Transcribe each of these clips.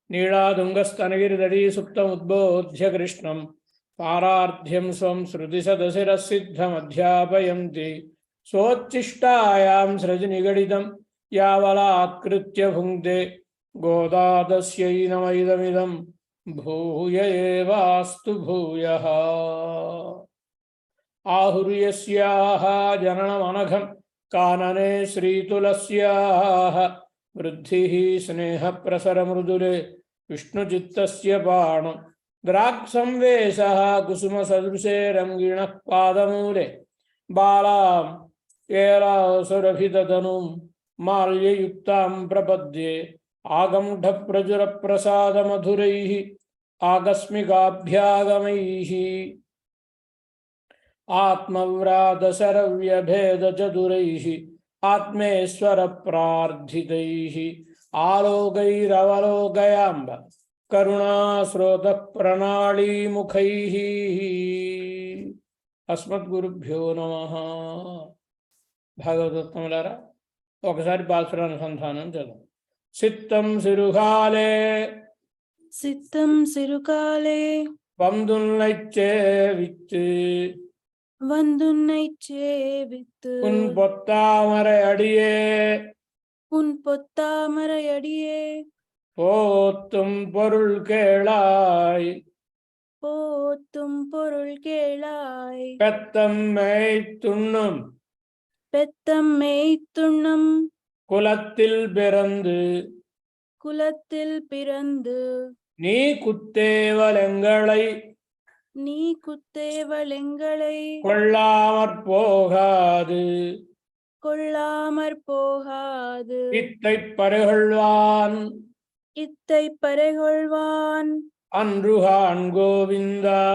नीलादुङ्गस्तनगिरिदडी सुप्तमुद्बोध्य कृष्णं पारार्ध्यं स्वं श्रुतिसदशिरः सिद्धमध्यापयन्ति स्वोच्छिष्टायां सृजनिगडितं यावलात्कृत्य भुङ्क्ते गोदादस्यै नमैदमिदं भूय एवास्तु भूयः। आहुर्यस्याः जननमनघं कानने श्रीतुलस्याः वृद्धिः स्नेहप्रसरमृदुले विष्णुचित्तस्य बाण द्राक्षंवेशः कुसुमसदृशे रङ्गिणः पादमूले बालां केलासुरभिदतनुं माल्ययुक्तां प्रपद्ये आगम्ढप्रचुरप्रसादमधुरैः आकस्मिकाभ्यागमैः आत्मव्रातशरव्यभेदचतुरैः आत्मेश्वरप्रार्थितैः आलोकैरवलोकयाम्ब करुणास्रोतप्रणाळीमुखैः। अस्मद्गुरुभ्यो नमः। భాగవతోత్తములారా ఒకసారి పాసురానుసంధానం చదువు. సిత్తం సిరుగాలే சித்தம் சிறுகாலே வந்துன்னைச்சே வித்து வந்துன்னைச் சேவித்து உன் பொத்தாமரை அடியே உன் பொத்தாமரையடியே போத்தும் பொருள் கேளாய் போத்தும் பொருள் கேளாய் பெத்தம் மேய்த்துண்ணும் பெத்தம் மேய்த்துண்ணும் குலத்தில் பிறந்து குலத்தில் பிறந்து நீ குத்தேவலெங்களை நீ குத்தேவலெங்களை கொள்ளாமற் போகாது கொள்ளாமற் போகாது இத்தை பருகள்வான் இத்தை பறைகொள்வான் அன்றுகான் கோவிந்தா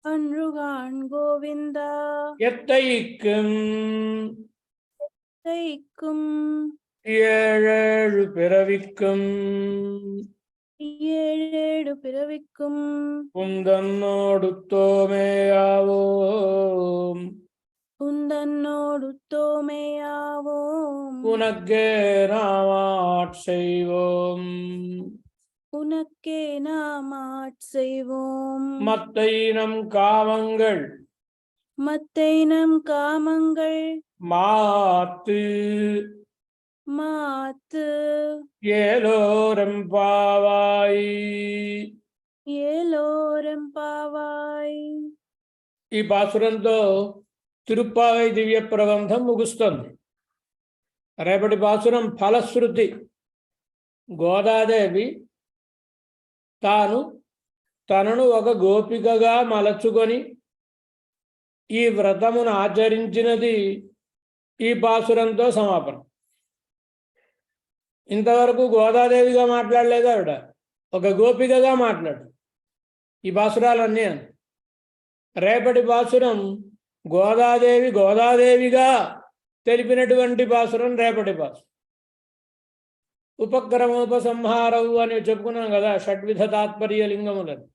அன்றுகான் கோவிந்தா எத்தைக்கும் தைக்கும் ஏழேழு பிறவிக்கும் ஏழேழு பிறவிக்கும் உந்தன்னோடு தோமேயாவோம் உந்தன்னோடு தோமையாவோம் உனக்கே நாமாட்செய்வோம் உனக்கே நாம் செய்வோம் மத்தை நம் காமங்கள் மத்தை நம் காமங்கள் மாத்து மாத்து ఏలోరెంపావాయి. ఏలోరెంపావాయ్. ఈ పాసురంతో తిరుప్పావై దివ్య ప్రబంధం ముగుస్తుంది. రేపటి పాసురం ఫలశ్రుతి. గోదాదేవి తనను ఒక గోపికగా మలచుకొని ఈ వ్రతమును ఆచరించినది ఈ పాసురంతో సమాపనం. ఇంతవరకు గోదాదేవిగా మాట్లాడలేదు ఆవిడ, ఒక గోపికగా మాట్లాడు. ఈ పాసురాలన్నీ రేపటి పాసురం గోదాదేవిగా తెలిపినటువంటి పాసురం రేపటి పాసురం. ఉపక్రమోపసంహారవు అని చెప్పుకున్నాం కదా, షడ్విధ తాత్పర్య లింగములను.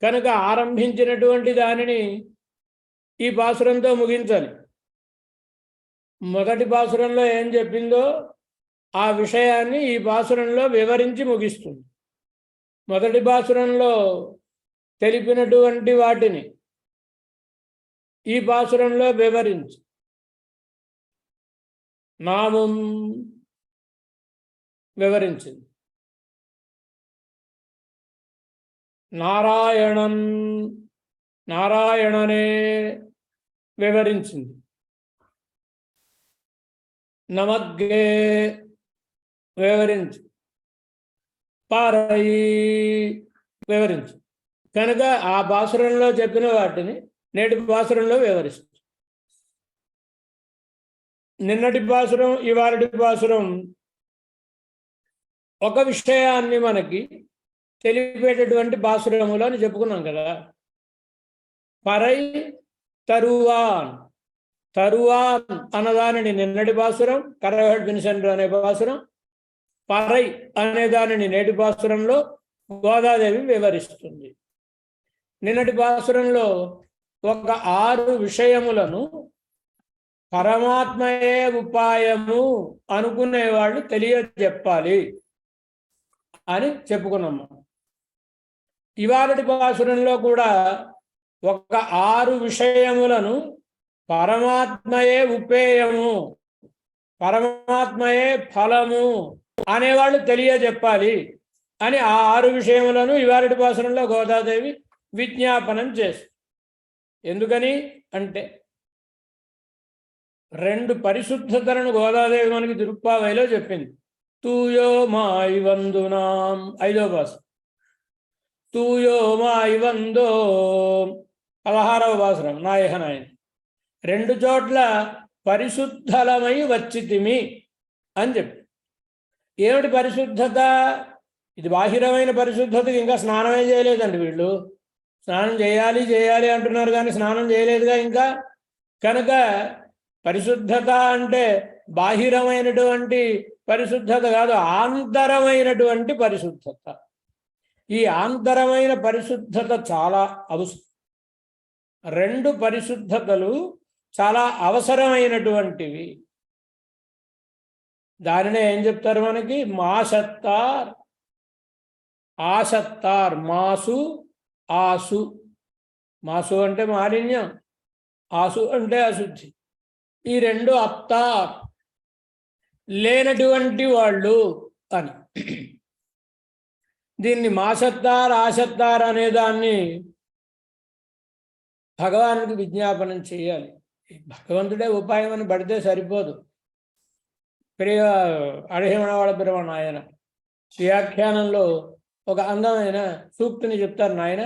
కనుక ఆరంభించినటువంటి దానిని ఈ పాసురంతో ముగించాలి. మొదటి పాసురంలో ఏం చెప్పిందో ఆ విషయాన్ని ఈ పాసురంలో వివరించి ముగిస్తుంది. మొదటి పాసురంలో తెలిపినటువంటి వాటిని ఈ పాసురంలో వివరించి నామం వివరించింది, నారాయణనే వివరించింది, నమగ్గే వివరించి, పారై వివరించి. కనుక ఆ పాసురంలో చెప్పిన వాటిని నేటి పాసురంలో వివరిస్తుంది. నిన్నటి పాసురం ఇవాళటి పాసురం ఒక విషయాన్ని మనకి తెలిపేటటువంటి పాసురములు అని చెప్పుకున్నాం కదా. పరై తరువాన్ అన్నదానిని నిన్నటి పాసురం, కరహడ్ విన్సెంట్ అనే పాసురం, పరై అనే దానిని నేటి పాసురంలో గోదాదేవి వివరిస్తుంది. నిన్నటి పాసురంలో ఒక 6 విషయములను పరమాత్మయే ఉపాయము అనుకునేవాళ్ళు తెలియజెప్పాలి. అని చెప్పుకున్నాం. ఇవాళటి పాసురంలో కూడా ఒక 6 విషయములను పరమాత్మయే ఉపేయము, పరమాత్మయే ఫలము అనేవాళ్ళు తెలియజెప్పాలి అని ఆ 6 విషయములను ఇవాళటి పాసురంలో గోదాదేవి విజ్ఞాపనం చేస్తుంది. ఎందుకని అంటే 2 పరిశుద్ధతలను గోదాదేవి మనకి తిరుప్పావైలో చెప్పింది. తూయో మాయి వందునాం 5వ పాసురం, తూయో మాయి వందో 16వ పాసురం నాయన. 2 చోట్ల పరిశుద్ధలమై వచ్చితిమి అని చెప్పి. ఏమిటి పరిశుద్ధత? ఇది బాహిరమైన పరిశుద్ధతకి ఇంకా స్నానమే చేయలేదండి వీళ్ళు. స్నానం చేయాలి చేయాలి అంటున్నారు కానీ స్నానం చేయలేదుగా ఇంకా. కనుక పరిశుద్ధత అంటే బాహిరమైనటువంటి పరిశుద్ధత కాదు, ఆంతరమైనటువంటి పరిశుద్ధత. ఈ ఆంతరమైన పరిశుద్ధత చాలా అవసరం. 2 పరిశుద్ధతలు చాలా అవసరమైనటువంటివి. దానినే ఏం చెప్తారు మనకి? మాసత్తార్, ఆసత్తార్. మాసు, ఆసు. మాసు అంటే మాలిన్యం, ఆసు అంటే అశుద్ధి. ఈ 2 అత్తార్, లేనటువంటి వాళ్ళు అని. దీన్ని మాసత్తార్, ఆసత్తార్ అనే దాన్ని భగవానుడికి విజ్ఞాపనం చేయాలి. భగవంతుడే ఉపాయం అని పడితే సరిపోదు. ప్రియ అడహిమణవాడ పిరవ నాయన వ్యాఖ్యానంలో ఒక అందమైన సూక్తిని చెప్తారు. నాయన,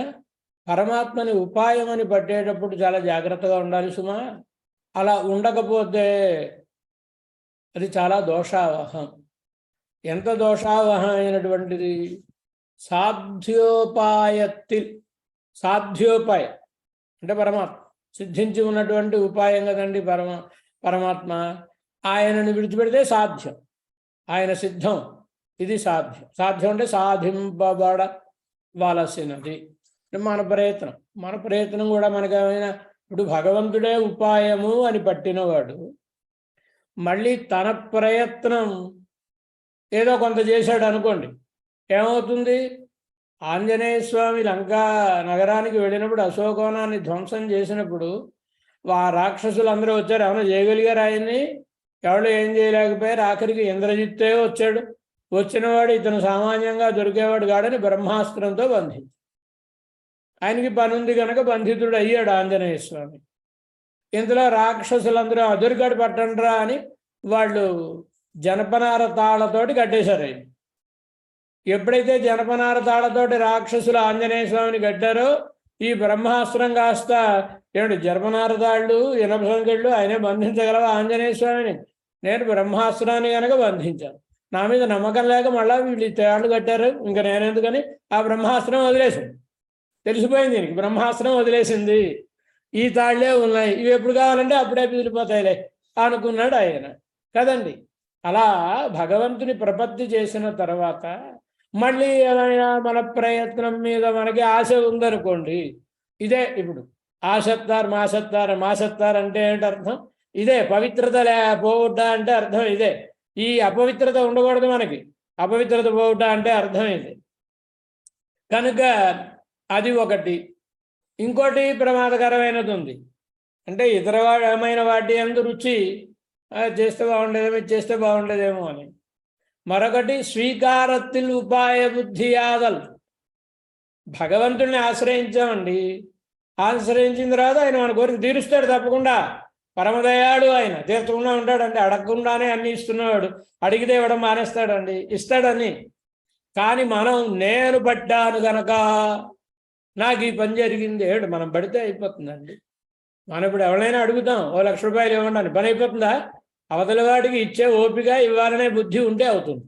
పరమాత్మని ఉపాయం అని పట్టేటప్పుడు చాలా జాగ్రత్తగా ఉండాలి సుమా. అలా ఉండకపోతే అది చాలా దోషావహం. ఎంత దోషావహం అయినటువంటిది? సాధ్యోపాయత్తిల్. సాధ్యోపాయం అంటే పరమాత్మ సిద్ధించి ఉన్నటువంటి ఉపాయం కదండి పరమాత్మ. ఆయనను విడిచిపెడితే సాధ్యం, ఆయన సిద్ధం, ఇది సాధ్యం. సాధ్యం అంటే సాధింపబడవలసినది. మన ప్రయత్నం కూడా మనకేమైనా, ఇప్పుడు భగవంతుడే ఉపాయము అని పట్టినవాడు మళ్ళీ తన ప్రయత్నం ఏదో కొంత చేశాడు అనుకోండి, ఏమవుతుంది? ఆంజనేయ స్వామి లంకా నగరానికి వెళ్ళినప్పుడు అశోకవనాన్ని ధ్వంసం చేసినప్పుడు ఆ రాక్షసులు అందరూ వచ్చారు. ఏమైనా చేయగలిగారు ఆయన్ని? ఎవరు ఏం చేయలేకపోయారు. ఆఖరికి ఇంద్రజిత్తే వచ్చాడు. వచ్చినవాడు ఇతను సామాన్యంగా దొరికేవాడు కాడని బ్రహ్మాస్త్రంతో బంధించాడు. ఆయనకి పని ఉంది కనుక బంధితుడు అయ్యాడు ఆంజనేయ స్వామి. ఇందులో రాక్షసులందరూ అదురుగడి పట్టండ్రా అని వాళ్ళు జనపనార తాళ్లతోటి కట్టేశారు ఆయన. ఎప్పుడైతే జనపనార తాళ్లతోటి రాక్షసులు ఆంజనేయ స్వామిని కట్టారో ఈ బ్రహ్మాస్త్రం కాస్త ఏమిటి జనపనార తాళ్ళు, ఇనప సంకెళ్ళు ఆయనే బంధించగలవా ఆంజనేయ స్వామిని? నేను బ్రహ్మాస్త్రాన్ని కనుక బంధించాను. నా మీద నమ్మకం లేక మళ్ళా వీళ్ళు తాళ్ళు కట్టారు, ఇంకా నేనెందుకని ఆ బ్రహ్మాస్త్రం వదిలేసింది. తెలిసిపోయింది దీనికి, బ్రహ్మాస్త్రం వదిలేసింది, ఈ తాళ్లే ఉన్నాయి, ఇవి ఎప్పుడు కావాలంటే అప్పుడే పిదిలిపోతాయిలే అనుకున్నాడు ఆయన కదండి. అలా భగవంతుని ప్రపత్తి చేసిన తర్వాత మళ్ళీ ఏమైనా మన ప్రయత్నం మీద మనకి ఆశ ఉందనుకోండి, ఇదే ఇప్పుడు ఆసత్తార్ మాసత్తార్ అంటే ఏంటి అర్థం? ఇదే పవిత్రత పోవుట అంటే అర్థం ఇదే. ఈ అపవిత్రత ఉండకూడదు మనకి, అపవిత్రత పోవుట అంటే అర్థం ఇది. కనుక అది ఒకటి. ఇంకోటి ప్రమాదకరమైనది ఉంది. అంటే ఇతరమైన వాటి అందు రుచి చేస్తే బాగుండేదేమో, చేస్తే బాగుండేదేమో అని. మరొకటి స్వీకారత్తిల్ ఉపాయ బుద్ధి ఆదల్. భగవంతుడిని ఆశ్రయించామండి, ఆశ్రయించిన తర్వాత ఆయన మన కోరిక తీరుస్తాడు తప్పకుండా. పరమదయాడు ఆయన, తీర్చకుండా ఉంటాడండి. అడగకుండానే అన్ని ఇస్తున్నవాడు, అడిగితే ఇవ్వడం మానేస్తాడండి, ఇస్తాడని. కానీ మనం నేను పడ్డాను గనక నాకు ఈ పని జరిగింది ఏడు మనం పడితే అయిపోతుందండి. మనం ఇప్పుడు ఎవరైనా అడుగుతాం, 1 లక్ష రూపాయలు ఇవ్వండి అని, పని అయిపోతుందా? అవతల వాడికి ఇచ్చే ఓపిక ఇవ్వాలనే బుద్ధి ఉంటే అవుతుంది,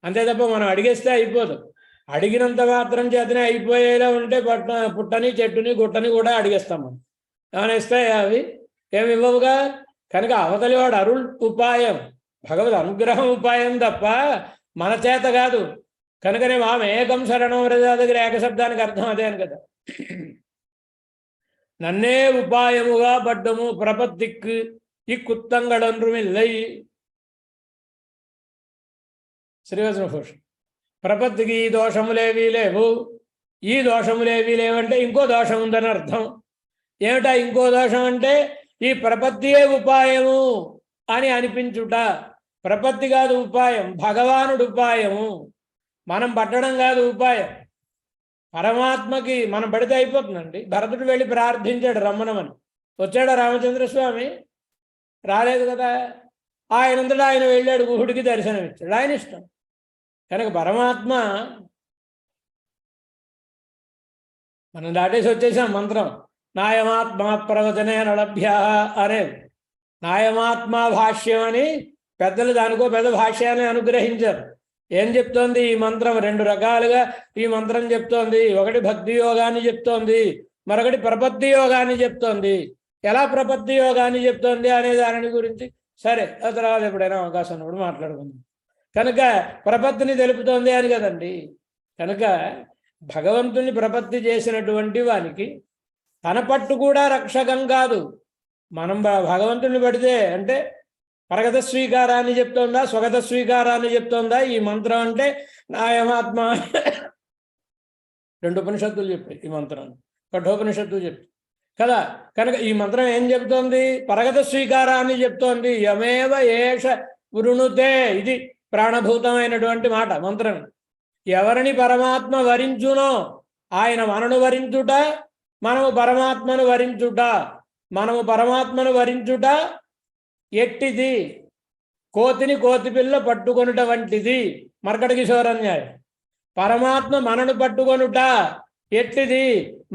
అంతే తప్ప మనం అడిగేస్తే అయిపోదు. అడిగినంత మాత్రం చేతనే అయిపోయేలా ఉంటే పుట్టని చెట్టుని గుట్టని కూడా అడిగేస్తాం మనం. ఏమైనా ఇస్తాయి అవి? ఏమి ఇవ్వవుగా. కనుక అవతలి వాడు అరుళ్ ఉపాయం, భగవద్ అనుగ్రహం ఉపాయం తప్ప మన చేత కాదు. కనుకనే ఏకం శరణం వ్రజ దగ్గర ఏకశబ్దానికి అర్థం అదే అని కదా. నన్నే ఉపాయముగా పడ్డము ప్రపత్తిక్కు ఇక్కుత్తంగడన్రుమిల్లై శ్రీవచన భూషణ్. ప్రపత్తికి ఈ దోషములేవీ లేవు, ఈ దోషములేవీ లేవంటే ఇంకో దోషం ఉందని అర్థం. ఏమిటా ఇంకో దోషం అంటే ఈ ప్రపత్తియే ఉపాయము అని అనిపించుట. ప్రపత్తి కాదు ఉపాయం, భగవానుడు ఉపాయము, మనం పట్టడం కాదు ఉపాయం. పరమాత్మకి మనం పడితే అయిపోతుందండి. భరతుడు వెళ్ళి ప్రార్థించాడు రమ్మనమని, వచ్చాడా రామచంద్రస్వామి? రాలేదు కదా. ఆయనంతటా ఆయన వెళ్ళాడు, గుహుడికి దర్శనం ఇచ్చాడు, ఆయన ఇష్టం. కనుక పరమాత్మ, మనం దాటేసి వచ్చేసాం మంత్రం. నాయమాత్మ ప్రవచనే నలభ్య అనేది నాయమాత్మ భాష్యం అని పెద్దలు దానికో పెద్ద భాష్యాన్ని అనుగ్రహించారు. ఏం చెప్తోంది ఈ మంత్రం? రెండు రకాలుగా ఈ మంత్రం చెప్తోంది. ఒకటి భక్తి యోగాన్ని చెప్తోంది, మరొకటి ప్రపత్తి యోగాన్ని చెప్తోంది. ఎలా ప్రపత్తి యోగాన్ని చెప్తోంది అనే దాని గురించి సరే ఆ తర్వాత ఎప్పుడైనా అవకాశం ఉన్నప్పుడు మాట్లాడుకుందాం. కనుక ప్రపత్తిని తెలుపుతోంది అని కదండి. కనుక భగవంతుని ప్రపత్తి చేసినటువంటి వానికి తన పట్టు కూడా రక్షకం కాదు. మనం భగవంతుని పడితే అంటే పరగత స్వీకారాన్ని చెప్తోందా, స్వగత స్వీకారాన్ని చెప్తోందా ఈ మంత్రం? అంటే నాయమాత్మ రెండు ఉపనిషత్తులు చెప్పాయి ఈ మంత్రాన్ని, కఠోపనిషత్తు చెప్పి కదా. కనుక ఈ మంత్రం ఏం చెప్తోంది? పరగత స్వీకారాన్ని చెప్తోంది. యమేవ ఏష వృణుతే, ఇది ప్రాణభూతమైనటువంటి మాట మంత్రం. ఎవరిని పరమాత్మ వరించునో ఆయన మనను వరించుట, మనము పరమాత్మను వరించుట. మనము పరమాత్మను వరించుట ఎట్టిది? కోతిని కోతిపిల్ల పట్టుకొనుట వంటిది మర్కట కిశోరన్యాయం. పరమాత్మ మనను పట్టుకొనుట ఎట్టిది?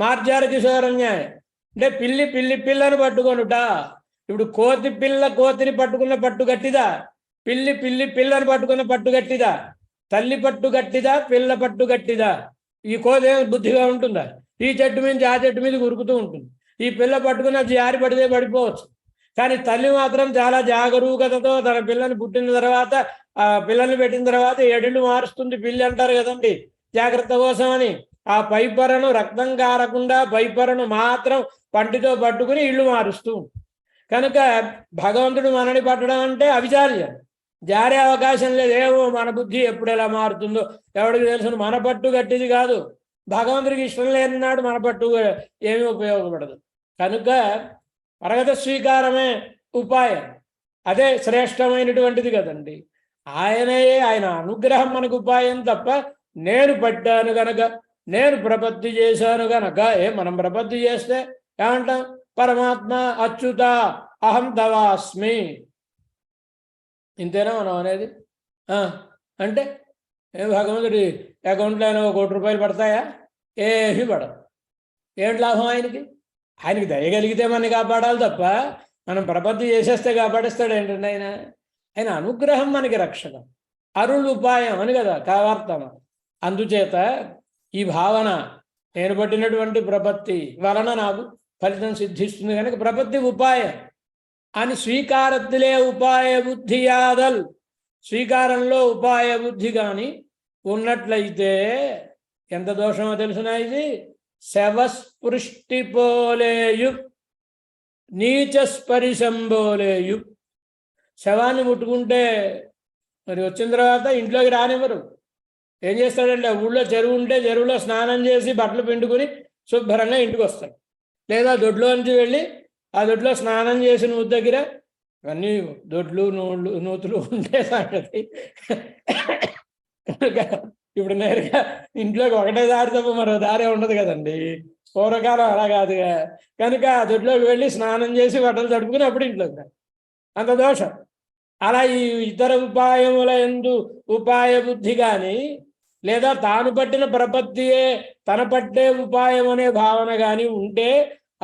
మార్జార కిశోరన్యాయం. అంటే పిల్లి పిల్లను పట్టుకొనుట. ఇప్పుడు కోతి పిల్ల కోతిని పట్టుకున్న పట్టు గట్టిదా? పిల్లి పిల్లను పట్టుకున్న పట్టు గట్టిదా? తల్లి పట్టు గట్టిదా, పిల్ల పట్టు గట్టిదా? ఈ కోతి బుద్ధిగా ఉంటుందా? ఈ చెట్టు మీద ఆ చెట్టు మీద ఉరుకుతూ ఉంటుంది. ఈ పిల్ల పట్టుకుని జారి పడితే పడిపోవచ్చు. కానీ తల్లి మాత్రం చాలా జాగరూకతతో తన పిల్లని పుట్టిన తర్వాత ఆ పిల్లల్ని పెట్టిన తర్వాత 7 ఇళ్ళు మారుస్తుంది పిల్లి అంటారు కదండి, జాగ్రత్త కోసం అని. ఆ పైపొరను రక్తం కారకుండా పైపొరను మాత్రం పంటితో పట్టుకుని ఇళ్ళు మారుస్తూ. కనుక భగవంతుడు మనని పట్టడం అంటే అవిచార్యం, జారే అవకాశం లేదు. ఏమో మన బుద్ధి ఎప్పుడు ఎలా మారుతుందో ఎవరికి తెలుసు. మన పట్టు గట్టిది కాదు. భగవంతుడికి ఇష్టం లేనినాడు మన పట్టు ఏమీ ఉపయోగపడదు. కనుక పరగత స్వీకారమే ఉపాయం, అదే శ్రేష్టమైనటువంటిది కదండి. ఆయన అనుగ్రహం మనకు ఉపాయం తప్ప నేను పట్టాను గనక, నేను ప్రపత్తి చేశాను గనక మనం ప్రపత్తి చేస్తే ఏమంటాం? పరమాత్మ అచ్యుత అహం తవాస్మి, ఇంతేనా మనం అనేది? అంటే భగవంతుడి అకౌంట్లో అయినా 1 కోటి రూపాయలు పడతాయా? ఏమీ పడవు. ఏంటి లాభం ఆయనకి? ఆయనకి దయగలిగితే మనని కాపాడాలి తప్ప మనం ప్రపత్తి చేసేస్తే కాపాడేస్తాడు ఏంటండి ఆయన? ఆయన అనుగ్రహం మనకి రక్షకం, అరుళ్ ఉపాయం అని కదా కావార్తమ. అందుచేత ఈ భావన, నేను పట్టినటువంటి ప్రపత్తి వలన నాకు ఫలితం సిద్ధిస్తుంది కనుక ప్రపత్తి ఉపాయం అని స్వీకారత్తులే ఉపాయ బుద్ధి యాదల్. స్వీకారంలో ఉపాయ బుద్ధి కానీ ఉన్నట్లయితే ఎంత దోషమో తెలుసునా? ఇది శవస్పృష్టి పోలేయు, నీచ స్పరిశంబోలేయు. శవాన్ని ముట్టుకుంటే మరి వచ్చిన తర్వాత ఇంట్లోకి రానివ్వరు. ఏం చేస్తాడంటే ఊళ్ళో చెరువు ఉంటే చెరువులో స్నానం చేసి బట్టలు పిండుకుని శుభ్రంగా ఇంటికి వస్తాడు. లేదా దొడ్లో నుంచి వెళ్ళి ఆ దొడ్లో స్నానం చేసి నూతి దగ్గర అన్నీ దొడ్లు నూతులు ఉండే సంగతి. ఇప్పుడు నేరుగా ఇంట్లోకి ఒకటే దారి తప్ప మరో దారే ఉండదు కదండి. పూర్వకాలం అలా కాదుగా. కనుక ఆ దొడ్లోకి వెళ్ళి స్నానం చేసి బట్టలు తడుపుకుని అప్పుడు ఇంట్లోకి రా. అంత దోషం. అలా ఈ ఇతర ఉపాయముల యందు ఉపాయ బుద్ధి కానీ, లేదా తాను పట్టిన ప్రపత్తియే తన పట్టే ఉపాయం అనే భావన కానీ ఉంటే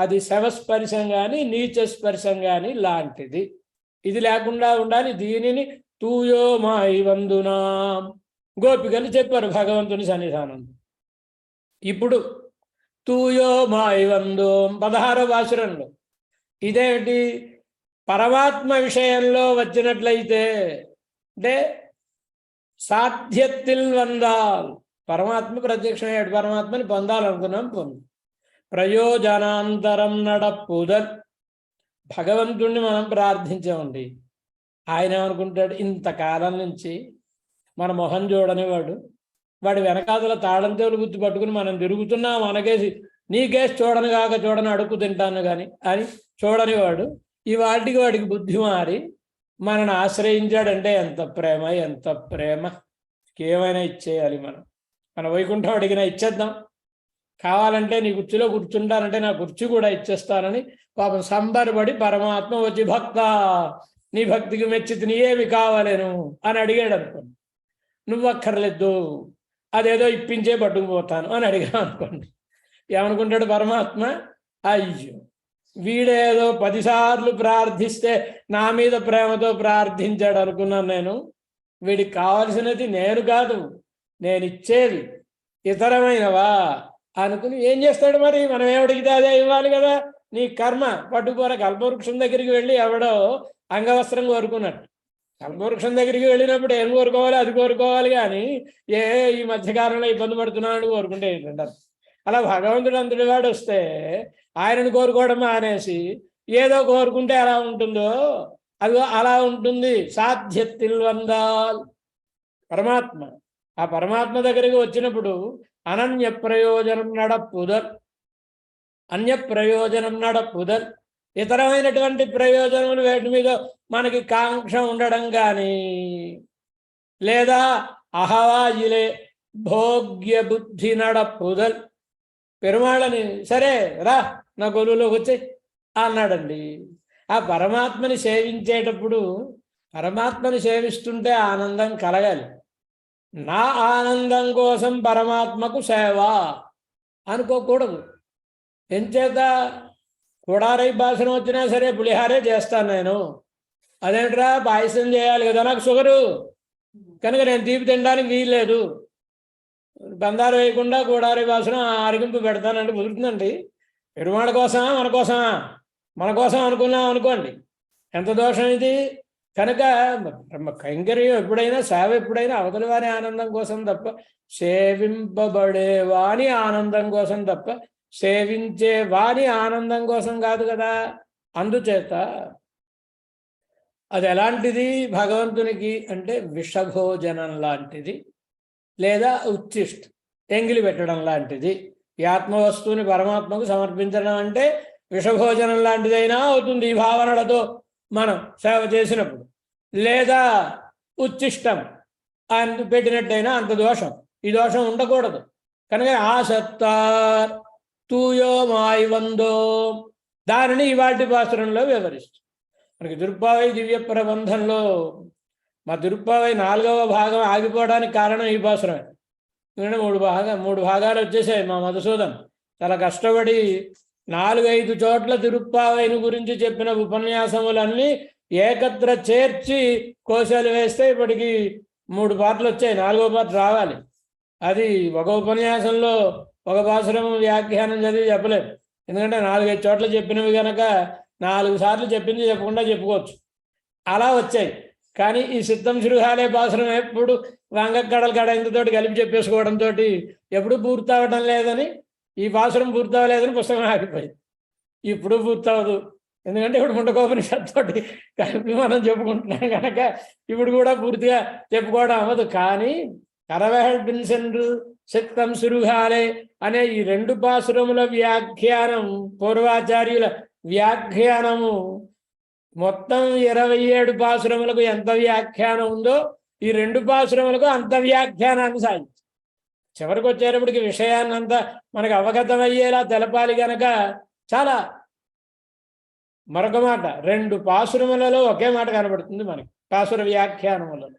అది శవస్పర్శం కానీ నీచ స్పర్శం కానీ లాంటిది. ఇది లేకుండా ఉండాలి. దీనిని తూయో మాయి వందునా గోపికలు చెప్పారు భగవంతుని సన్నిధానం. ఇప్పుడు తూయో మాయి వందో 16వ పాశురంలో ఇదేమిటి? పరమాత్మ విషయంలో వచ్చినట్లయితే అంటే సాధ్యత్తిల్ వందాల్, పరమాత్మ ప్రత్యక్షమయ్యాడు, పరమాత్మని పొందాలనుకున్నాం, పొందు. ప్రయోజనాంతరం నడప్పుదల్, భగవంతుణ్ణి మనం ప్రార్థించామండి. ఆయన ఏమనుకుంటాడు? ఇంతకాలం నుంచి మన మొహం చూడనివాడు, వాడి వెనకాతల తాళం చెవులు గుర్తు పట్టుకుని మనం తిరుగుతున్నాం, మనకేసి నీకేసి చూడను కాక చూడని అడుక్కు తింటాను కానీ అని చూడని వాడు ఈ వాడికి బుద్ధి మారి మనని ఆశ్రయించాడంటే ఎంత ప్రేమ, ఎంత ప్రేమ. ఏమైనా ఇచ్చేయాలి మన వైకుంఠం అడిగినా ఇచ్చేద్దాం. కావాలంటే నీ కుర్చీలో కూర్చుంటానంటే నా కుర్చీ కూడా ఇచ్చేస్తానని పాపం సంబరపడి పరమాత్మ వచ్చి భక్త నీ భక్తికి మెచ్చితి నీ ఏమి కావాలేను అని అడిగాడు అనుకోండి. నువ్వు అక్కర్లేదు అదేదో ఇప్పించే పట్టుకుపోతాను అని అడిగాను అనుకోండి. ఏమనుకుంటాడు పరమాత్మ? అయ్యో వీడేదో 10 సార్లు ప్రార్థిస్తే నా మీద ప్రేమతో ప్రార్థించాడు అనుకున్నాను నేను. వీడికి కావాల్సినది నేను కాదు, నేను ఇచ్చేది ఇతరమైనవా అనుకుని ఏం చేస్తాడు మరి? మనం ఏమడిగితే అదే ఇవ్వాలి కదా. నీ కర్మ పట్టుకోర. కల్పవృక్షం దగ్గరికి వెళ్ళి ఎవడో అంగవస్త్రం కోరుకున్నట్టు. కల్పవృక్షం దగ్గరికి వెళ్ళినప్పుడు ఏం కోరుకోవాలి? అది కోరుకోవాలి కానీ ఈ మధ్యకాలంలో ఇబ్బంది పడుతున్నాడని కోరుకుంటే ఏంటంటారు. అలా భగవంతుడు అంతటి వాడు వస్తే ఆయనను కోరుకోవడం మానేసి ఏదో కోరుకుంటే ఎలా ఉంటుందో అది అలా ఉంటుంది. సాధ్యత్తిల్ వందాల్ పరమాత్మ. ఆ పరమాత్మ దగ్గరికి వచ్చినప్పుడు అనన్య ప్రయోజనం నడపుదల్, అన్య ప్రయోజనం నడపుదల్. ఇతరమైనటువంటి ప్రయోజనములు వేటి మీద మనకి కాంక్ష ఉండడం కానీ లేదా అహవాయిలే భోగ్య బుద్ధి నడపుదల్. పెరుమాళ్ళని సరే రా నా కొలువులోకి వచ్చి అన్నాడండి. ఆ పరమాత్మని సేవించేటప్పుడు పరమాత్మని సేవిస్తుంటే ఆనందం కలగాలి. నా ఆనందం కోసం పరమాత్మకు సేవ అనుకోకూడదు. ఎంచేత కుడారై భాషను వచ్చినా సరే పులిహారే చేస్తాను నేను. అదేంట్రా పాయసం చేయాలి కదా, నాకు షుగరు కనుక నేను తీపి తినడానికి వీల్లేదు. బందారు వేయకుండా కూడారి భాషను అరిగింపు పెడతానంటే కుదురుతుందండి. పెరుమాళ కోసమా మన కోసమా? మన కోసం అనుకున్నాం అనుకోండి, ఎంత దోషం ఇది. కనుక కైంకర్యం ఎప్పుడైనా సేవ ఎప్పుడైనా అవతలి వారి ఆనందం కోసం తప్ప, సేవింపబడే వాని ఆనందం కోసం తప్ప సేవించే వాని ఆనందం కోసం కాదు కదా. అందుచేత అది ఎలాంటిది భగవంతునికి అంటే విషభోజనం లాంటిది లేదా ఉచ్చిష్ట ఎంగిలి పెట్టడం లాంటిది. ఈ ఆత్మవస్తువుని పరమాత్మకు సమర్పించడం అంటే విషభోజనం లాంటిదైనా అవుతుంది ఈ భావనలతో మనం సేవ చేసినప్పుడు. లేదా ఉచ్చిష్టం అంత పెట్టినట్టయినా అంత దోషం. ఈ దోషం ఉండకూడదు. కనుక ఆసత్తార్ తూయో మాయి వందో దానిని ఇవాటి పాసురంలో వివరిస్తుంది. మనకి దుర్పావై దివ్య ప్రబంధంలో మా దుర్పావై 4వ భాగం ఆగిపోవడానికి కారణం ఈ పాసురమే. ఎందుకంటే 3 భాగాలు వచ్చేసాయి. మా మధుసూదన్ చాలా కష్టపడి 4-5 చోట్ల తిరుప్పావైని గురించి చెప్పిన ఉపన్యాసములన్నీ ఏకత్ర చేర్చి కోశాలు వేస్తే ఇప్పటికి 3 పాటలు వచ్చాయి. 4వ పాట రావాలి. అది ఒక ఉపన్యాసంలో ఒక పాసురం వ్యాఖ్యానం చదివి చెప్పలేదు. ఎందుకంటే 4-5 చోట్ల చెప్పినవి కనుక 4 సార్లు చెప్పింది చెప్పకుండా చెప్పుకోవచ్చు. అలా వచ్చాయి. కానీ ఈ సిద్ధం శృహాలే పాసురం ఎప్పుడు వంగక్కడల కడైంతతోటి కలిపి చెప్పేసుకోవడంతో ఎప్పుడు పూర్తవడం లేదని, ఈ పాసురం పూర్తవలేదని పుస్తకం ఆగిపోయింది. ఇప్పుడు పూర్తవదు. ఎందుకంటే ఇప్పుడు ముండకోపనిషత్తోటి కలిపి మనం చెప్పుకుంటున్నాం కనుక ఇప్పుడు కూడా పూర్తిగా చెప్పుకోవడం అవ్వదు. కానీ కరవేహల్ బిన్సెండ్రు సిద్ధం శృహాలే అనే ఈ 2 పాసురముల వ్యాఖ్యానం, పూర్వాచార్యుల వ్యాఖ్యానము మొత్తం 27 పాసురములకు ఎంత వ్యాఖ్యానం ఉందో ఈ 2 పాసురములకు అంత వ్యాఖ్యానాన్ని సాగింది. చివరికి వచ్చేటప్పటికి విషయాన్ని అంతా మనకు అవగతమయ్యేలా తెలపాలి గనక చాలా మరొక మాట 2 పాసురములలో ఒకే మాట కనబడుతుంది మనకి పాసుర వ్యాఖ్యానములలో.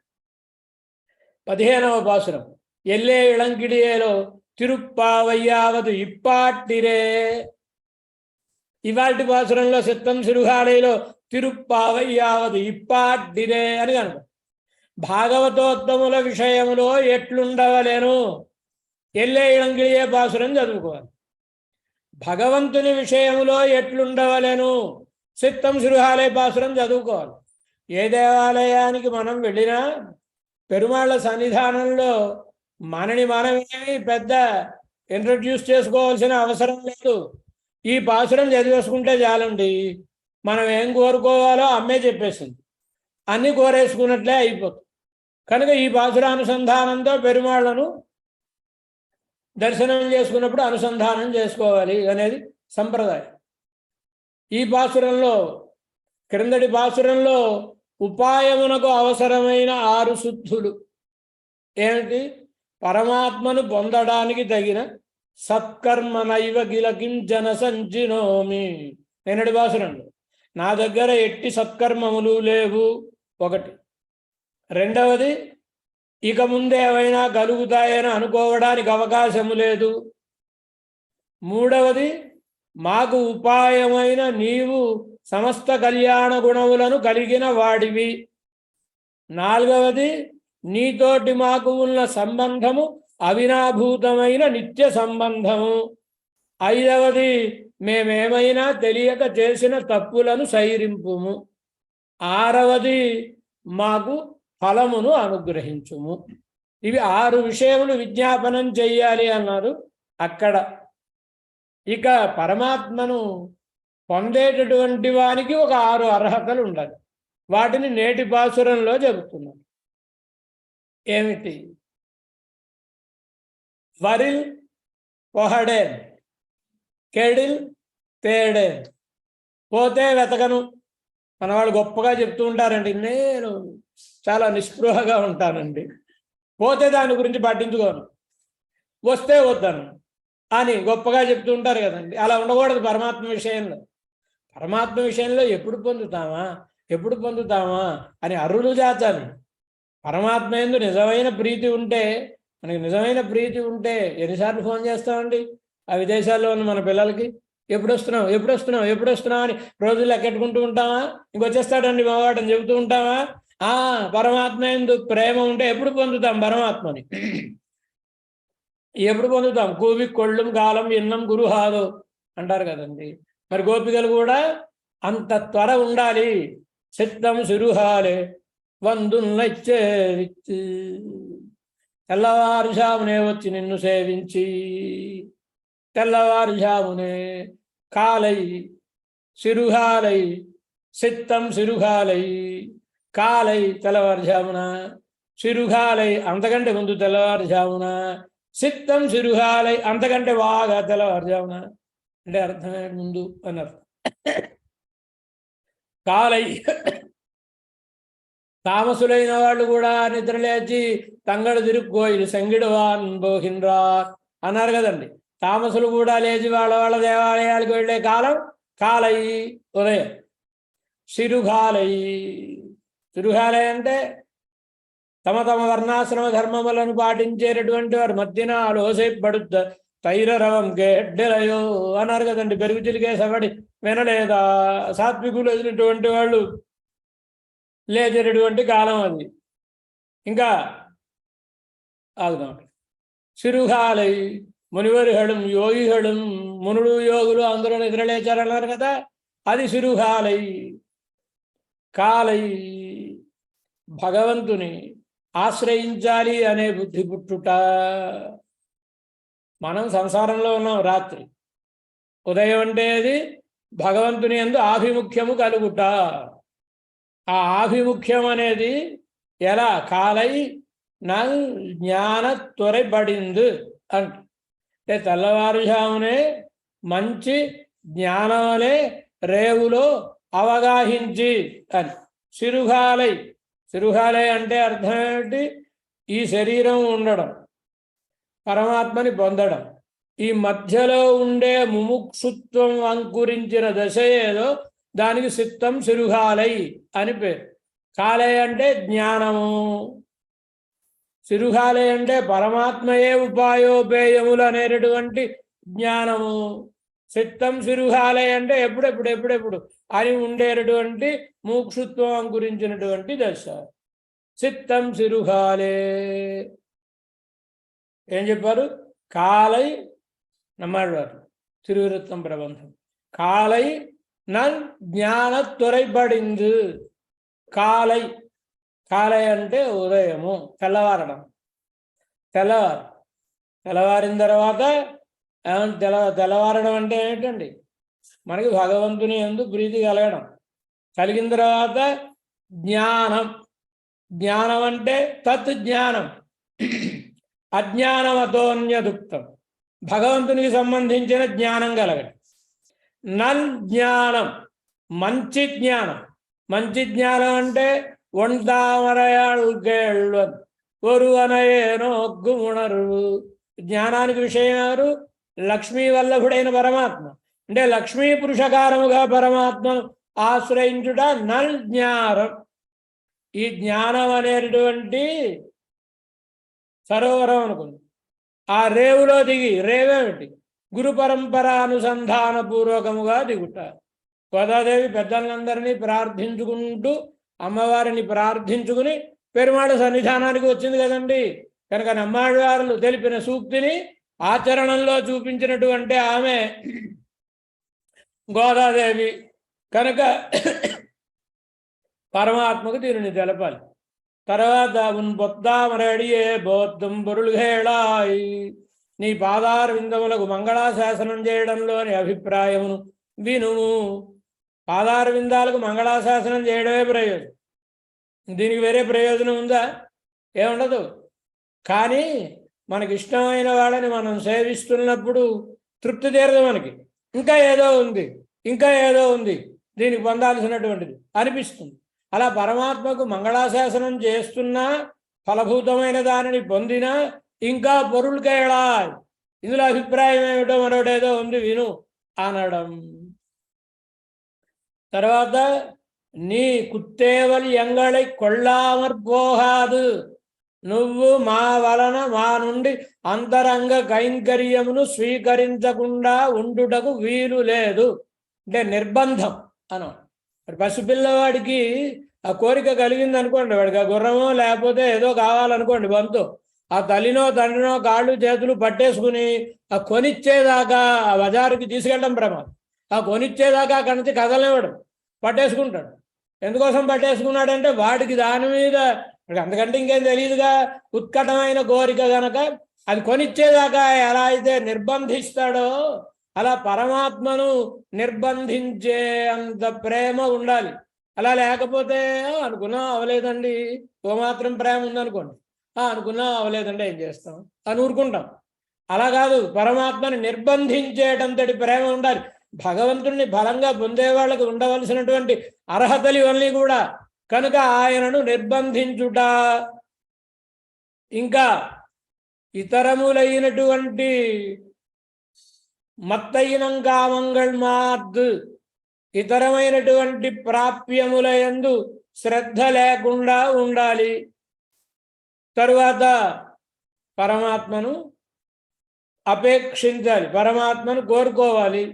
15వ పాసురం ఎల్లే ఇళంకిడియేలో తిరుప్పావయ్యావదు ఇప్పాట్టిరే. ఇవాల్టి పాసురంలో సిద్ధం శృహాలయలో తిరుప్పావయ్యావదు ఇప్పాట్టిరే అని కనుక భాగవతోత్తముల విషయములో ఎట్లుండవలేను ఎల్లే ఇళంగిడియే పాసురం చదువుకోవాలి. భగవంతుని విషయములో ఎట్లుండవలేను సిద్ధం శృహాలయ పాసురం చదువుకోవాలి. ఏ దేవాలయానికి మనం వెళ్ళినా పెరుమాళ్ళ సన్నిధానంలో మనమేమి పెద్ద ఇంట్రడ్యూస్ చేసుకోవాల్సిన అవసరం లేదు. ఈ పాసురం చదివేసుకుంటే చాలండి. మనం ఏం కోరుకోవాలో అమ్మే చెప్పేసింది. అన్నీ కోరేసుకున్నట్లే అయిపోతుంది. కనుక ఈ పాసురానుసంధానంతో పెరుమాళ్లను దర్శనం చేసుకున్నప్పుడు అనుసంధానం చేసుకోవాలి అనేది సంప్రదాయం. ఈ పాసురంలో, క్రిందటి పాసురంలో ఉపాయమునకు అవసరమైన 6 శుద్ధులు ఏమిటి? పరమాత్మను పొందడానికి తగిన సత్కర్మనైవ గిలకిం జన సంచినోమి. నిన్నటి పాసురంలో నా దగ్గర ఎట్టి సత్కర్మములు లేవు ఒకటి. రెండవది, ఇక ముందే ఏమైనా కలుగుతాయని అనుకోవడానికి అవకాశము లేదు. మూడవది, మాకు ఉపాయమైన నీవు సమస్త కళ్యాణ గుణములను కలిగిన వాడివి. నాలుగవది, నీతోటి మాకు ఉన్న సంబంధము అవినాభూతమైన నిత్య సంబంధము. ఐదవది, మేమేమైనా తెలియక చేసిన తప్పులను సైరింపుము. ఆరవది, మాకు ఫలమును అనుగ్రహించుము. ఇవి 6 విషయములు విజ్ఞాపనం చెయ్యాలి అన్నారు అక్కడ. ఇక పరమాత్మను పొందేటటువంటి వానికి ఒక 6 అర్హతలు ఉండాలి. వాటిని నేటి పాసురంలో చెబుతున్నారు. ఏమిటి? వరిల్ పొహడేన్, కెడిల్ తేడేన్, పోతే వెతకను. మనవాళ్ళు గొప్పగా చెప్తూ ఉంటారండి, నేను చాలా నిస్పృహగా ఉంటానండి, పోతే దాని గురించి పట్టించుకోను, వస్తే వద్దాను అని గొప్పగా చెప్తూ ఉంటారు కదండి. అలా ఉండకూడదు పరమాత్మ విషయంలో. పరమాత్మ విషయంలో ఎప్పుడు పొందుతామా అని అరులు చాచాలి. పరమాత్మ యందు నిజమైన ప్రీతి ఉంటే, మనకి నిజమైన ప్రీతి ఉంటే ఎన్నిసార్లు ఫోన్ చేస్తామండి ఆ విదేశాల్లో ఉన్న మన పిల్లలకి? ఎప్పుడు వస్తున్నావు అని రోజులు లెక్కెట్టుకుంటూ ఉంటామా? ఇంకొచ్చేస్తాడండి మావాడు అని చెబుతూ ఉంటామా? పరమాత్మ యందు ప్రేమ ఉంటే ఎప్పుడు పొందుతాం పరమాత్మని? ఎప్పుడు పొందుతాం? కూవి కొళ్ళం కాలం ఎన్నం గురుహాదో అంటారు కదండి. మరి గోపికలు కూడా అంత త్వర ఉండాలి. చిత్తం సిరుహాలే వందున్నచ్చేరిచ్చి, తెల్లవారుజామునే వచ్చి నిన్ను సేవించి, తెల్లవారుజామునే కాలై సిరుహాలై, చిత్తం సిరుహాలై, కాలై తెల్లవారుజామున, సిరుహాలై అంతకంటే ముందు తెల్లవారుజామున, చిత్తం సిరుహాలై అంతకంటే బాగా తెల్లవారుజామున. అంటే అర్థమే ముందు అని అర్థం. కాలై, తామసులైన వాళ్ళు కూడా నిద్రలేచి తంగడు తిరుక్కోయిలు సంగిడువాన్ బోహిన్రా అన్నారు కదండి. తామసులు కూడా లేచి వాళ్ళ దేవాలయాలకు వెళ్ళే కాలం కాలై, ఉదయం. సిరుగాలై, సిరుగాలై అంటే తమ వర్ణాశ్రమ ధర్మములను పాటించేటటువంటి వారు మధ్యన ఆలోసేపడుద్ద తైరరవం గెడ్డెలయో అన్నారు కదండి. పెరుగు చిలికే సవడి వినలేదా? సాత్వికులు వచ్చినటువంటి వాళ్ళు లేచేటటువంటి కాలం అది. ఇంకా ఆగుదాం. సిరుగాలై మునివరిహళం యోగిహళం, మునులు యోగులు అందరూ నిద్రలేచారన్నారు కదా, అది సిరుగాలై. కాలై, భగవంతుని ఆశ్రయించాలి అనే బుద్ధి పుట్టుట. మనం సంసారంలో ఉన్నాం. రాత్రి ఉదయం అంటే అది భగవంతుని యందు ఆభిముఖ్యము కలుగుట. ఆ ఆభిముఖ్యం అనేది ఎలా? కాలై నల్ జ్ఞాన త్వరబడింది అంటే తెల్లవారుజామునే మంచి జ్ఞానమనే రేవులో అవగాహించి అని. సిరుగాలై, సిరుగాలై అంటే అర్థం ఏమిటి? ఈ శరీరం ఉండడం, పరమాత్మని పొందడం, ఈ మధ్యలో ఉండే ముముక్షుత్వం అంకురించిన దశ ఏదో దానికి చిత్తం సిరుగాలై అని పేరు. కాలై అంటే జ్ఞానము, సిరుగాలై అంటే పరమాత్మయే ఉపాయోపేయములు అనేటటువంటి జ్ఞానము. చిత్తం సిరుగాలై అంటే ఎప్పుడెప్పుడు అని ఉండేటటువంటి ముముక్షుత్వం అంకురించినటువంటి దశ. చిత్తం సిరుగాలే ఏం చెప్పారు? కాలై నమ్మాడు తిరువిరుత్తం ప్రబంధం. కాలై నల్ జ్ఞాన త్వరబడింది. కాలై, కాలై అంటే ఉదయము, తెల్లవారడం. తెల్లవారిన తర్వాత తెల్లవారడం అంటే ఏంటండి? మనకి భగవంతుని యందు ప్రీతి కలగడం. కలిగిన తర్వాత జ్ఞానం. జ్ఞానం అంటే తత్ జ్ఞానం, అజ్ఞానమతోన్యదుక్తం. భగవంతునికి సంబంధించిన జ్ఞానం కలగడం. నల్ జ్ఞానం, మంచి జ్ఞానం. మంచి జ్ఞానం అంటే ఒంటామరయాళ్ళు ఒరువనయేనొగ్గు ఉణరు. జ్ఞానానికి విషయం ఎవరు? లక్ష్మీ వల్లభుడైన పరమాత్మ. అంటే లక్ష్మీ పురుషకారముగా పరమాత్మను ఆశ్రయించుట నల్ జ్ఞానం. ఈ జ్ఞానం అనేటువంటి సరోవరం అనుకుంది. ఆ రేవులో దిగి, రేవేమిటి? గురు పరంపరానుసంధాన పూర్వకముగా దిగుట. గోదాదేవి పెద్దలందరినీ ప్రార్థించుకుంటూ, అమ్మవారిని ప్రార్థించుకుని పెరుమాళ సన్నిధానానికి వచ్చింది కదండి. కనుక నమ్మాళ్ళవారులు తెలిపిన సూక్తిని ఆచరణంలో చూపించినటువంటి ఆమె గోదాదేవి. కనుక పరమాత్మకు దీనిని తెలపాలి. తర్వాత ఉన్ బొత్తామరడియే బోద్ధం బొరులుగేళాయి, నీ పాదార విందములకు మంగళాశాసనం చేయడంలోని అభిప్రాయమును వినుము. పాదార విందాలకు మంగళాశాసనం చేయడమే ప్రయోజనం. దీనికి వేరే ప్రయోజనం ఉందా? ఏముండదు. కానీ మనకి ఇష్టమైన వాళ్ళని మనం సేవిస్తున్నప్పుడు తృప్తి తీరదు. మనకి ఇంకా ఏదో ఉంది, ఇంకా ఏదో ఉంది దీనికి పొందాల్సినటువంటిది అనిపిస్తుంది. అలా పరమాత్మకు మంగళాశాసనం చేస్తున్నా, ఫలభూతమైన దానిని పొందినా ఇంకా పొరులకేళా, ఇందులో అభిప్రాయం ఏమిటో మరొకటేదో ఉంది విను అనడం. తర్వాత నీ కుత్తేవలి ఎంగళై కొళ్ళామర్ పోహాదు, నువ్వు మా వలన మా నుండి అంతరంగ కైంకర్యమును స్వీకరించకుండా ఉండుటకు వీలు లేదు. అంటే నిర్బంధం అను. మరి పసిపిల్లవాడికి ఆ కోరిక కలిగింది అనుకోండి, వాడికి ఆ గుర్రమో లేకపోతే ఏదో కావాలనుకోండి, బంతు ఆ తల్లినో తండ్రినో కాళ్ళు చేతులు పట్టేసుకుని ఆ కొనిచ్చేదాకా ఆ బజారుకి తీసుకెళ్ళడం ప్రమాదం. ఆ కొనిచ్చేదాకా అక్కడి నుంచి కదలనివ్వడం, పట్టేసుకుంటాడు. ఎందుకోసం పట్టేసుకున్నాడంటే వాడికి దాని మీద అంతకంటే ఇంకేం తెలియదుగా, ఉత్కటమైన కోరిక గనక అది కొనిచ్చేదాకా ఎలా అయితే నిర్బంధిస్తాడో అలా పరమాత్మను నిర్బంధించే అంత ప్రేమ ఉండాలి. అలా లేకపోతే అనుకున్నా అవలేదండి, ఓ మాత్రం ప్రేమ ఉందనుకోండి, అనుకున్నా అవలేదండి ఏం చేస్తాం అని ఊరుకుంటాం. అలా కాదు, పరమాత్మని నిర్బంధించేటంతటి ప్రేమ ఉండాలి. భగవంతుడిని బలంగా పొందే వాళ్ళకి ఉండవలసినటువంటి అర్హతలు ఇవన్నీ కూడా. కనుక ఆయనను నిర్బంధించుట, ఇంకా ఇతరములైనటువంటి మత్తయినం కామంగళ్ మాద్, ఇతరమైనటువంటి ప్రాప్యముల యందు శ్రద్ధ లేకుండా ఉండాలి. తరువాత పరమాత్మను అపేక్షించాలి, పరమాత్మను కోరుకోవాలి.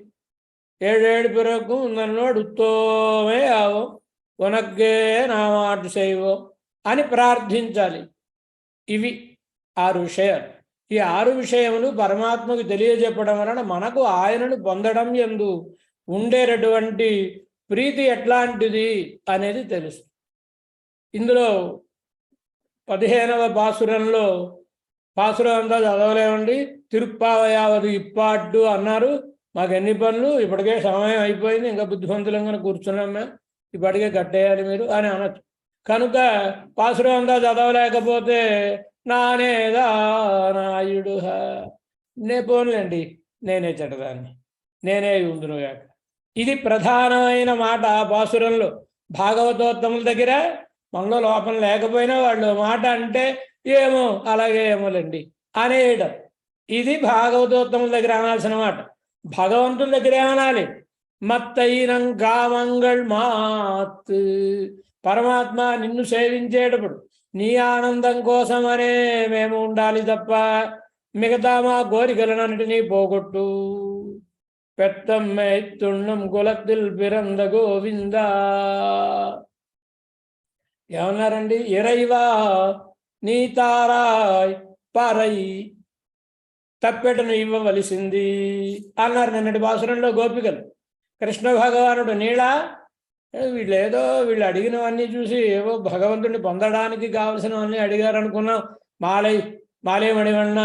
ఏడేడు పిరకు నన్నోడు ఉత్తోమే ఆవో ఉనగ్గే నామాటు చేయవో అని ప్రార్థించాలి. ఇవి 6 విషయాలు. ఈ 6 విషయములు పరమాత్మకు తెలియజెప్పడం వలన మనకు ఆయనను పొందడం యందు ఉండేటటువంటి ప్రీతి ఎట్లాంటిది అనేది తెలుస్తుంది. ఇందులో 15వ పాసురంలో, పాసురం అంతా చదవలేమండి, తిరుప్పావయావదు ఇప్పాడ్డు అన్నారు. మాకు ఎన్ని పనులు, ఇప్పటికే సమయం అయిపోయింది, ఇంకా బుద్ధిమంతులంగా కూర్చున్నాం మేము, ఇప్పటికే కట్టేయాలి మీరు అని అనొచ్చు. కనుక పాసురం అంతా చదవలేకపోతే నానేదా నాయుడు నే పోన్లేండి, నేనే చెడ్డదాన్ని, నేనే ఉందునుగాక. ఇది ప్రధానమైన మాట ఆ పాసురంలో. భాగవతోత్తముల దగ్గర మనలో లోపం లేకపోయినా వాళ్ళు మాట అంటే ఏమో అలాగే ఏమోలేండి అనేయడం. ఇది భాగవతోత్తముల దగ్గర అనాల్సిన మాట. భగవంతుల దగ్గర ఏమనాలి? మత్తయినం కామంగళ్ మాత్, పరమాత్మ నిన్ను సేవించేటప్పుడు నీ ఆనందం కోసమనే మేము ఉండాలి తప్ప మిగతా మా కోరికలన్నిటినీ పోగొట్టు. పెత్తమ్మే తుణ్ణం కులத்தில் பிறந்த గోవిందా ఏమన్నారండి? ఇరైవా నీ తారాయ్ పరై, తప్పెటను ఇవ్వవలసింది అన్నారు నిన్నటి పాసురంలో గోపికలు. కృష్ణ భగవానుడు నీళ్ళ వీళ్ళు అడిగినవన్నీ చూసి ఏవో భగవంతుడిని పొందడానికి కావలసినవన్నీ అడిగారు అనుకున్నాం. మాలే మణివన్న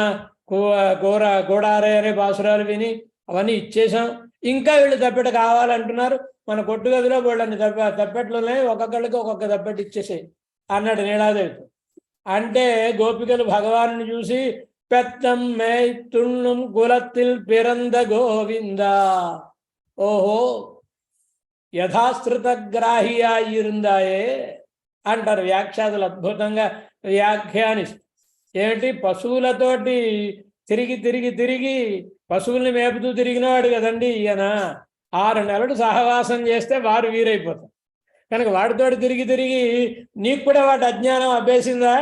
కోడారే అనే పాసురాలు విని అవన్నీ ఇచ్చేసాం. ఇంకా వీళ్ళు తప్పెట కావాలంటున్నారు. మన కొట్టు గదిలో వాళ్ళని తప్పెట్లునే ఒక్కొక్కళ్ళకి ఒక్కొక్క తప్పెట్టు ఇచ్చేసాయి అన్నాడు నీలాదేవితో. అంటే గోపికలు భగవాను చూసి பெத்தம்மை துண்ணும் குலத்தில் பிறந்த கோவிந்தா. ఓహో యథాశ్రుతగ్రాహియాயிருందాయే అంటారు వ్యాఖ్యాతులు. అద్భుతంగా వ్యాఖ్యానిస్తారు. ఏమిటి, పశువులతోటి తిరిగి తిరిగి తిరిగి పశువుల్ని మేపుతూ తిరిగినవాడు కదండి ఈయన. 6 నెలలు సహవాసం చేస్తే వారు వీరైపోతారు కనుక వాడితోటి తిరిగి తిరిగి నీకు కూడా వాటి అజ్ఞానం అభ్యసిందా?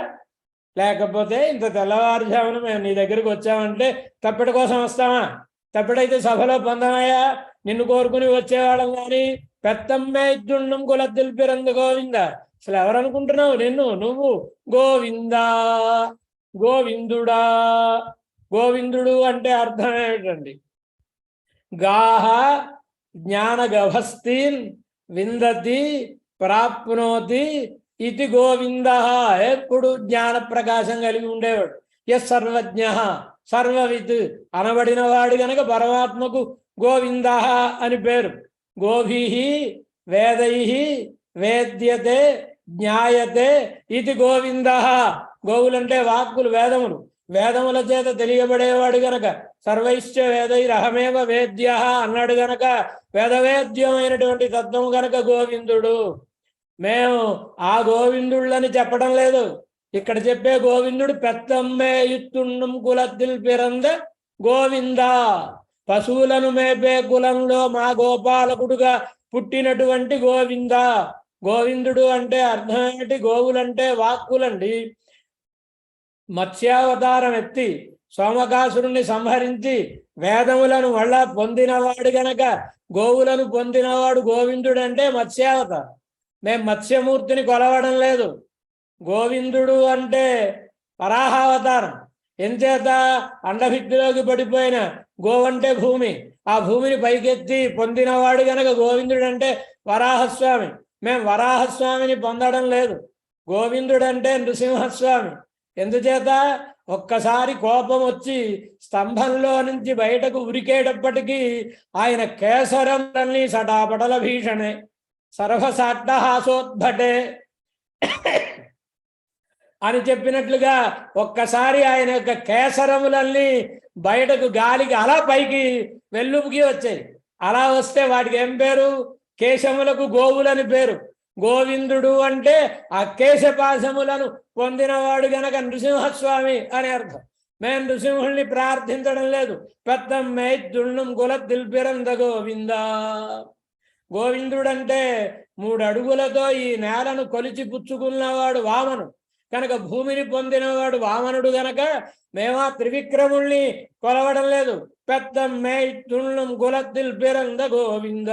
లేకపోతే ఇంత తెల్లవారుజామున మేము నీ దగ్గరికి వచ్చామంటే తప్పెట కోసం వస్తామా? తప్పెటైతే సభలో పొందమయ్యా, నిన్ను కోరుకుని వచ్చేవాళ్ళం. కానీ పెత్తమ్మే ఇద్దుండం కులద్దులు పిరంద గోవింద. అసలు ఎవరనుకుంటున్నావు నిన్ను? నువ్వు గోవిందా, గోవిందుడా. గోవిందుడు అంటే అర్థం ఏమిటండి? గాహ జ్ఞానగభస్తీన్ విందతి ప్రాప్నోతి ఇది గోవింద. ఎప్పుడు జ్ఞాన ప్రకాశం కలిగి ఉండేవాడు. ఎస్ సర్వజ్ఞ సర్వవిత్ అనబడిన వాడు గనక పరమాత్మకు గోవింద అని పేరు. గోభీ వేదై వేద్యతే జ్ఞాయతే ఇది గోవింద. గోవులంటే వాక్కులు, వేదములు. వేదముల చేత తెలియబడేవాడు గనక సర్వైశ్చ వేదైరహమేవ వేద్య అన్నాడు గనక వేదవేద్యమైనటువంటి తత్వం గనక గోవిందుడు. మేము ఆ గోవిందుళ్ళని చెప్పడం లేదు. ఇక్కడ చెప్పే గోవిందుడు పెత్తమ్మే ఇత్తుండం కులத்தில் పిరంద గోవింద. పశువులను మేపే కులంలో మా గోపాలకుడుగా పుట్టినటువంటి గోవింద. గోవిందుడు అంటే అర్థం ఏంటి? గోవులంటే వాక్కులండి. మత్స్యావతారం ఎత్తి సోమకాసురుణ్ణి సంహరించి వేదములను మళ్ళా పొందినవాడు గనక గోవులను పొందినవాడు గోవిందుడు అంటే మత్స్యావతారం. మేము మత్స్యమూర్తిని కొలవడం లేదు. గోవిందుడు అంటే వరాహావతారం. ఎంచేత అండభిత్తిలోకి పడిపోయిన గోవంటే భూమి, ఆ భూమిని పైకెత్తి పొందినవాడు గనక గోవిందుడు అంటే వరాహస్వామి. మేము వరాహస్వామిని పొందడం లేదు. గోవిందుడు అంటే నృసింహస్వామి. ఎందుచేత ఒక్కసారి కోపం వచ్చి స్తంభంలో నుంచి బయటకు ఉరికేటప్పటికీ ఆయన కేసరములన్నీ సటాపటల భీషణే సర్వసాట్టహాసోద్భటే అని చెప్పినట్లుగా ఒక్కసారి ఆయన యొక్క కేసరములన్నీ బయటకు గాలికి అలా పైకి వెల్లుపుకి వచ్చాయి. అలా వస్తే వాటికి ఏం పేరు? కేశములకు గోవులని పేరు. గోవిందుడు అంటే ఆ కేశపాశములను పొందినవాడు గనక నృసింహస్వామి అని అర్థం. మేము నృసింహుల్ని ప్రార్థించడం లేదు. పెత్తమ్మే దుణ్ణం కులத்தில் పిరంద గోవింద. గోవిందుడంటే 3 అడుగులతో ఈ నేలను కొలిచి పుచ్చుకున్నవాడు వామనుడు కనుక భూమిని పొందినవాడు వామనుడు గనక మేము ఆ త్రివిక్రముల్ని కొలవడం లేదు. పెత్తమ్మే దుణ్ణం కులத்தில் పిరంద గోవింద.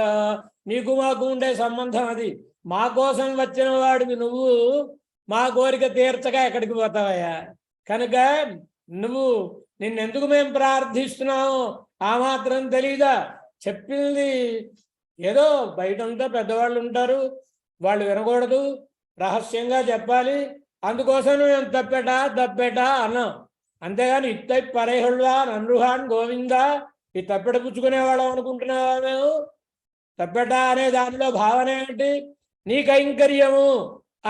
నీకు మాకు ఉండే సంబంధం అది. మా కోసం వచ్చిన వాడివి నువ్వు, మా కోరిక తీర్చగా ఎక్కడికి పోతావయ్యా? కనుక నువ్వు నిన్నెందుకు మేము ప్రార్థిస్తున్నావు ఆ మాత్రం తెలీదా? చెప్పింది ఏదో బయటంతా పెద్దవాళ్ళు ఉంటారు, వాళ్ళు వినకూడదు, రహస్యంగా చెప్పాలి. అందుకోసం మేము తప్పెట అన్నాం. అంతేగాని ఇత్తై పరైహుళ్ళా నన్రుహాన్ గోవిందా ఈ తప్పెట పుచ్చుకునేవాళ్ళం అనుకుంటున్నావా? మేము తప్పెట అనే దానిలో భావన ఏంటి? నీ కైంకర్యము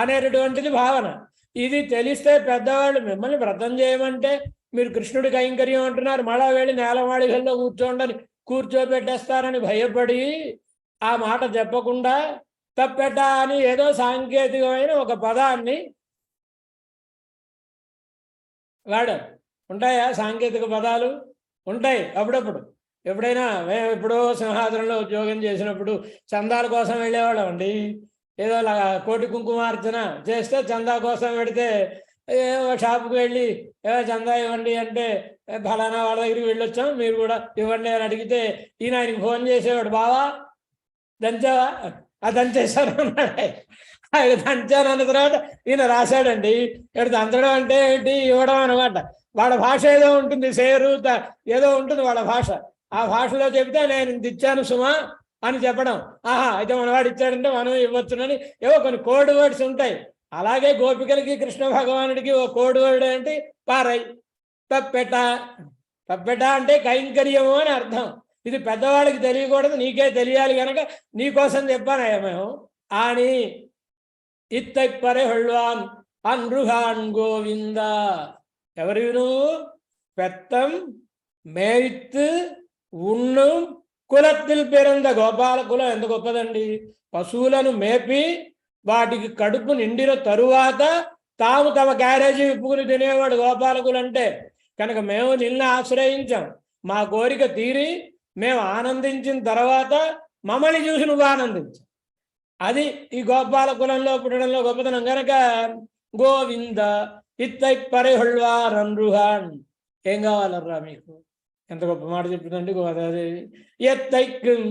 అనేటటువంటిది భావన. ఇది తెలిస్తే పెద్దవాళ్ళు మిమ్మల్ని వ్రతం చేయమంటే మీరు కృష్ణుడి కైంకర్యం అంటున్నారు, మళ్ళా వెళ్ళి నేలమాళికల్లో కూర్చోండని కూర్చోబెట్టేస్తారని భయపడి ఆ మాట చెప్పకుండా తప్పెట అని ఏదో సాంకేతికమైన ఒక పదాన్ని వాడారు. ఉంటాయా సాంకేతిక పదాలు? ఉంటాయి అప్పుడప్పుడు. ఎప్పుడైనా మేము ఎప్పుడో సింహాద్రంలో ఉద్యోగం చేసినప్పుడు చందాల కోసం వెళ్ళేవాళ్ళం అండి. ఏదో కోటి కుంకుమార్చన చేస్తే చందా కోసం పెడితే షాపుకి వెళ్ళి ఏదో చందా ఇవ్వండి అంటే ఫలానా వాళ్ళ దగ్గరికి వెళ్ళొచ్చాం మీరు కూడా ఇవ్వండి అని అడిగితే ఈయన ఆయనకి ఫోన్ చేసేవాడు, బావా దంచావా? ఆ దంచేశాను అన్నాడు. ఆయన దంచాను అన్న తర్వాత ఈయన రాశాడండి. ఇక్కడ దంచడం అంటే ఏంటి? ఇవ్వడం అనమాట. వాళ్ళ భాష ఏదో ఉంటుంది, సేరు ఏదో ఉంటుంది వాళ్ళ భాష. ఆ భాషలో చెబితే నేను ఇంత ఇచ్చాను సుమా అని చెప్పడం. ఆహా అయితే మనవాడు ఇచ్చాడంటే మనం ఇవ్వచ్చునని ఏవో కొన్ని కోడ్ వర్డ్స్ ఉంటాయి. అలాగే గోపికలకి కృష్ణ భగవానుడికి ఓ కోడ్ వర్డ్ ఏంటి? పారై. తప్పెట. తప్పెట అంటే కైంకర్యము అని అర్థం. ఇది పెద్దవాళ్ళకి తెలియకూడదు, నీకే తెలియాలి కనుక నీకోసం చెప్పానయ్యా మేము అని. ఇత్తై పరెహుళ్ళాన్ అన్రుహాన్ గోవింద. ఎవరు నువ్వు? பெத்தம் మేయిత్తు ఉన్ను కులத்தில் పిరంద గోపాల కులం ఎంత గొప్పదండి. పశువులను మేపి వాటికి కడుపు నిండిన తరువాత తాము తమ క్యారేజీ విప్పుకుని తినేవాడు గోపాలకులు అంటే. కనుక మేము నిన్ను ఆశ్రయించాం, మా కోరిక తీరి మేము ఆనందించిన తర్వాత మమ్మల్ని చూసి నువ్వు ఆనందించు. అది ఈ గోపాల కులంలో పుట్టడంలో గొప్పతనం. కనుక గోవింద ఇత్తై పరిహుళ్వారన్రుహాన్. ఏం కావాలర్రా మీకు? ఎంత గొప్ప మాట చెప్తుందండి గోదాదేవి. ఎత్తైక్కుం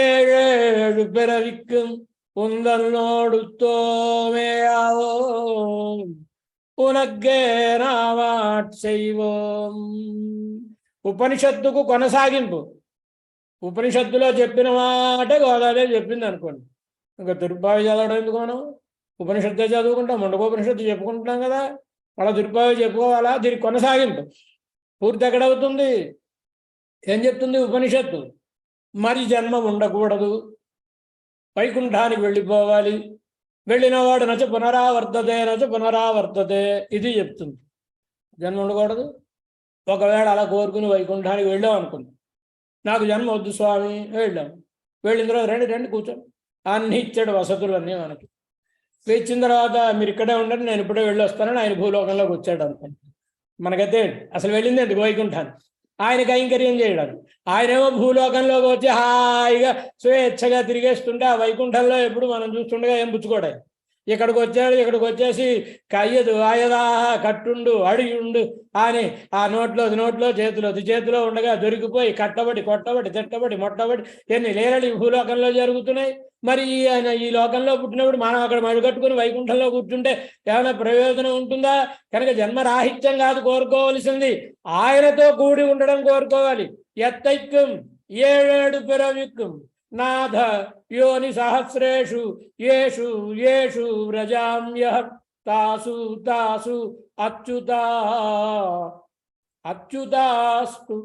ఏഴേഴു పిరవిక్కుం ఉందన్నోడు తోమేయావో ఉనగ్గే నావాట్సైవోం. ఉపనిషత్తుకు కొనసాగింపు. ఉపనిషత్తులో చెప్పిన మాట గోదాదేవి చెప్పింది అనుకోండి. ఇంకా తిరుపావి చదవడం ఎందుకు? మనం ఉపనిషత్తే చదువుకుంటాం, ముండకోపనిషత్తు చెప్పుకుంటున్నాం కదా, అలా తిరుపావి చెప్పుకోవాలా? దీనికి కొనసాగింపు. పూర్తి ఎక్కడవుతుంది? ఏం చెప్తుంది ఉపనిషత్తు? మరి జన్మ ఉండకూడదు, వైకుంఠానికి వెళ్ళిపోవాలి, వెళ్ళినవాడు నచ పునరావర్తతే ఇది చెప్తుంది. జన్మ ఉండకూడదు. ఒకవేళ అలా కోరుకుని వైకుంఠానికి వెళ్ళాం అనుకుంది, నాకు జన్మ వద్దు స్వామి, వెళ్ళాం. వెళ్ళిన తర్వాత రండి కూర్చోండి, అన్ని ఇచ్చాడు వసతులు అన్నీ మనకి. ఇచ్చిన తర్వాత మీరు ఇక్కడే ఉండండి, నేను ఇప్పుడే వెళ్ళి వస్తానని ఆయన భూలోకంలోకి వచ్చాడు అనుకోండి. మనకైతే అసలు వెళ్ళింది ఎందుకు? వైకుంఠానికి ఆయన కైంకర్యం చేయడానికి. ఆయనేమో భూలోకంలోకి వచ్చి హాయిగా స్వేచ్ఛగా తిరిగేస్తుంటే ఆ వైకుంఠంలో ఎప్పుడు మనం చూస్తుండగా ఏం పుచ్చుకోవడం. ఇక్కడికి వచ్చాడు, ఇక్కడికి వచ్చేసి కయ్యదు ఆయదా కట్టుండు అడిగిండు అని ఆ నోట్లో చేతిలో ఉండగా దొరికిపోయి కట్టబడి కొట్టబడి తిట్టబడి మొట్టబడి ఎన్ని లీలలు ఈ భూలోకంలో జరుగుతున్నాయి. మరి ఆయన ఈ లోకంలో పుట్టినప్పుడు మనం అక్కడ మడిగట్టుకుని వైకుంఠంలో కూర్చుంటే ఏమైనా ప్రయోజనం ఉంటుందా? కనుక జన్మరాహిత్యం కాదు కోరుకోవలసింది, ఆయనతో కూడి ఉండడం కోరుకోవాలి. ఎత్తైక్కుం ఏഴേഴു పిరవిక్కుం నాథ యోని సహస్రేషు యేషు యేషు వ్రజామ్యహం తాసు అచ్యుతాస్తు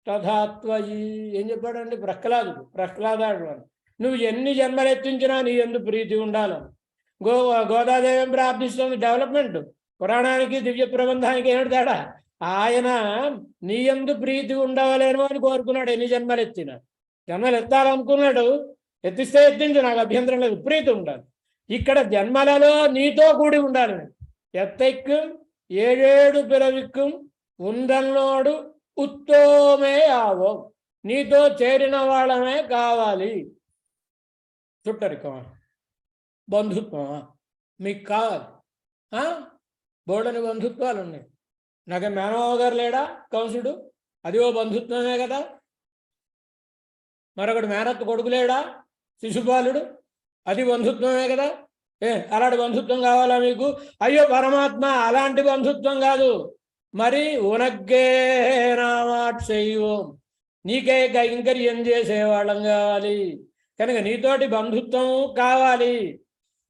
తథాత్వయి. ఏం చెప్పాడండి ప్రహ్లాదాడు అని. నువ్వు ఎన్ని జన్మలెత్తించినా నీ యందు ప్రీతి ఉండాలి. గోదాదేవి ప్రార్థిస్తుంది డెవలప్మెంట్. పురాణానికి దివ్య ప్రబంధానికి ఏమిటి తేడా? ఆయన నీ యందు ప్రీతి ఉండవలేను అని కోరుకున్నాడు. ఎన్ని జన్మలు ఎత్తాలనుకున్నాడు, ఎత్తిస్తే ఎత్తించు, నాకు అభ్యంతరం లేదు, ప్రీతి ఉండాలి. ఇక్కడ జన్మలలో నీతో కూడి ఉండాలి. ఎత్తైక్కుం ఏഴേഴു పిరవిక్కుం ఉందన్నోడు ఉత్తోమే ఆవో. నీతో చేరిన వాళ్ళమే కావాలి. చుట్టరికమా, బంధుత్వమా మీకు కావాలి? బోర్డని బంధుత్వాలు ఉన్నాయి. నాకు మేనమావ గారు లేడా కంసుడు? అది ఓ బంధుత్వమే కదా. మరొకడు మేనత్త కొడుకు లేడా శిశుపాలుడు? అది బంధుత్వమే కదా. అలాంటి బంధుత్వం కావాలా మీకు? అయ్యో పరమాత్మ అలాంటి బంధుత్వం కాదు. మరి ఉనగ్గే నామాట్సైవోం, నీకే కైంకర్యం చేసేవాళ్ళం కావాలి. కనుక నీతోటి బంధుత్వం కావాలి.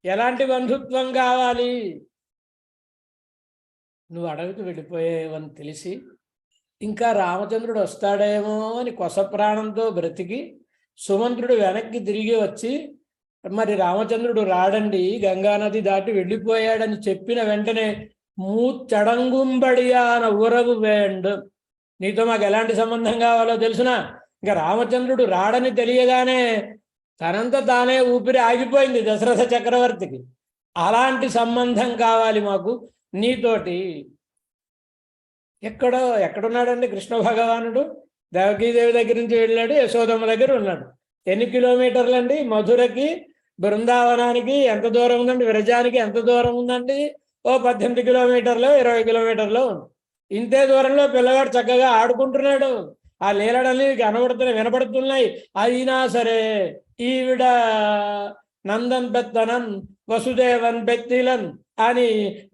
ఎలాంటి బంధుత్వం కావాలి? నువ్వు అడవికి వెళ్ళిపోయేవని తెలిసి ఇంకా రామచంద్రుడు వస్తాడేమో అని కొస ప్రాణంతో బ్రతికి సుమంత్రుడు వెనక్కి తిరిగి వచ్చి మరి రామచంద్రుడు రాడండి, గంగానది దాటి వెళ్ళిపోయాడని చెప్పిన వెంటనే మూచ్చడంగుంబడియాన ఉరవు వేండు, నీతో మాకు ఎలాంటి సంబంధం కావాలో తెలుసునా? ఇంకా రామచంద్రుడు రాడని తెలియగానే తనంత తానే ఊపిరి ఆగిపోయింది దశరథ చక్రవర్తికి. అలాంటి సంబంధం కావాలి మాకు నీతోటి. ఎక్కడున్నాడండి కృష్ణ భగవానుడు? దేవకీదేవి దగ్గర నుంచి వెళ్ళాడు, యశోదమ్మ దగ్గర ఉన్నాడు. ఎన్ని కిలోమీటర్లండి మధురకి బృందావనానికి? ఎంత దూరం ఉందండి? విరజానికి ఎంత దూరం ఉందండి? ఓ 18 కిలోమీటర్లు 20 కిలోమీటర్లు. ఇంతే దూరంలో పిల్లగాడు చక్కగా ఆడుకుంటున్నాడు. ఆ లీలడల్ని వినపడుతున్నాయి. అయినా సరే ఈవిడ నందన్ పెత్తనన్ వసుదేవన్ బెత్తిలన్ అని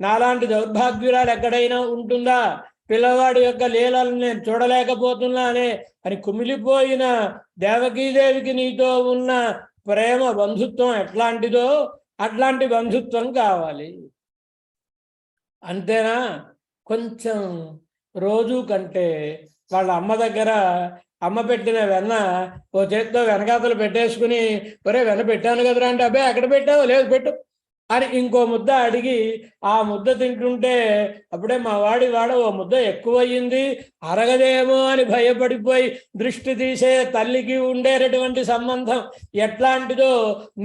నాలాంటి దౌర్భాగ్యురాలు ఎక్కడైనా ఉంటుందా? పిల్లవాడి యొక్క లీలను నేను చూడలేకపోతున్నానే అని కుమిలిపోయిన దేవకీదేవికి నీతో ఉన్న ప్రేమ బంధుత్వం ఎట్లాంటిదో అట్లాంటి బంధుత్వం కావాలి. అంతేనా? కొంచెం రోజు కంటే వాళ్ళ అమ్మ దగ్గర అమ్మ పెట్టిన వెన్న ఓ చేతితో వెనకాతలు పెట్టేసుకుని ఒరే వెన్న పెట్టాను కదరా అంటే, అబ్బాయి ఎక్కడ పెట్టావు? లేదు పెట్టు, అని ఇంకో ముద్ద అడిగి ఆ ముద్ద తింటుంటే అప్పుడే మా వాడ ఓ ముద్ద ఎక్కువయ్యింది, అరగదేమో అని భయపడిపోయి దృష్టి తీసే తల్లికి ఉండేటటువంటి సంబంధం ఎట్లాంటిదో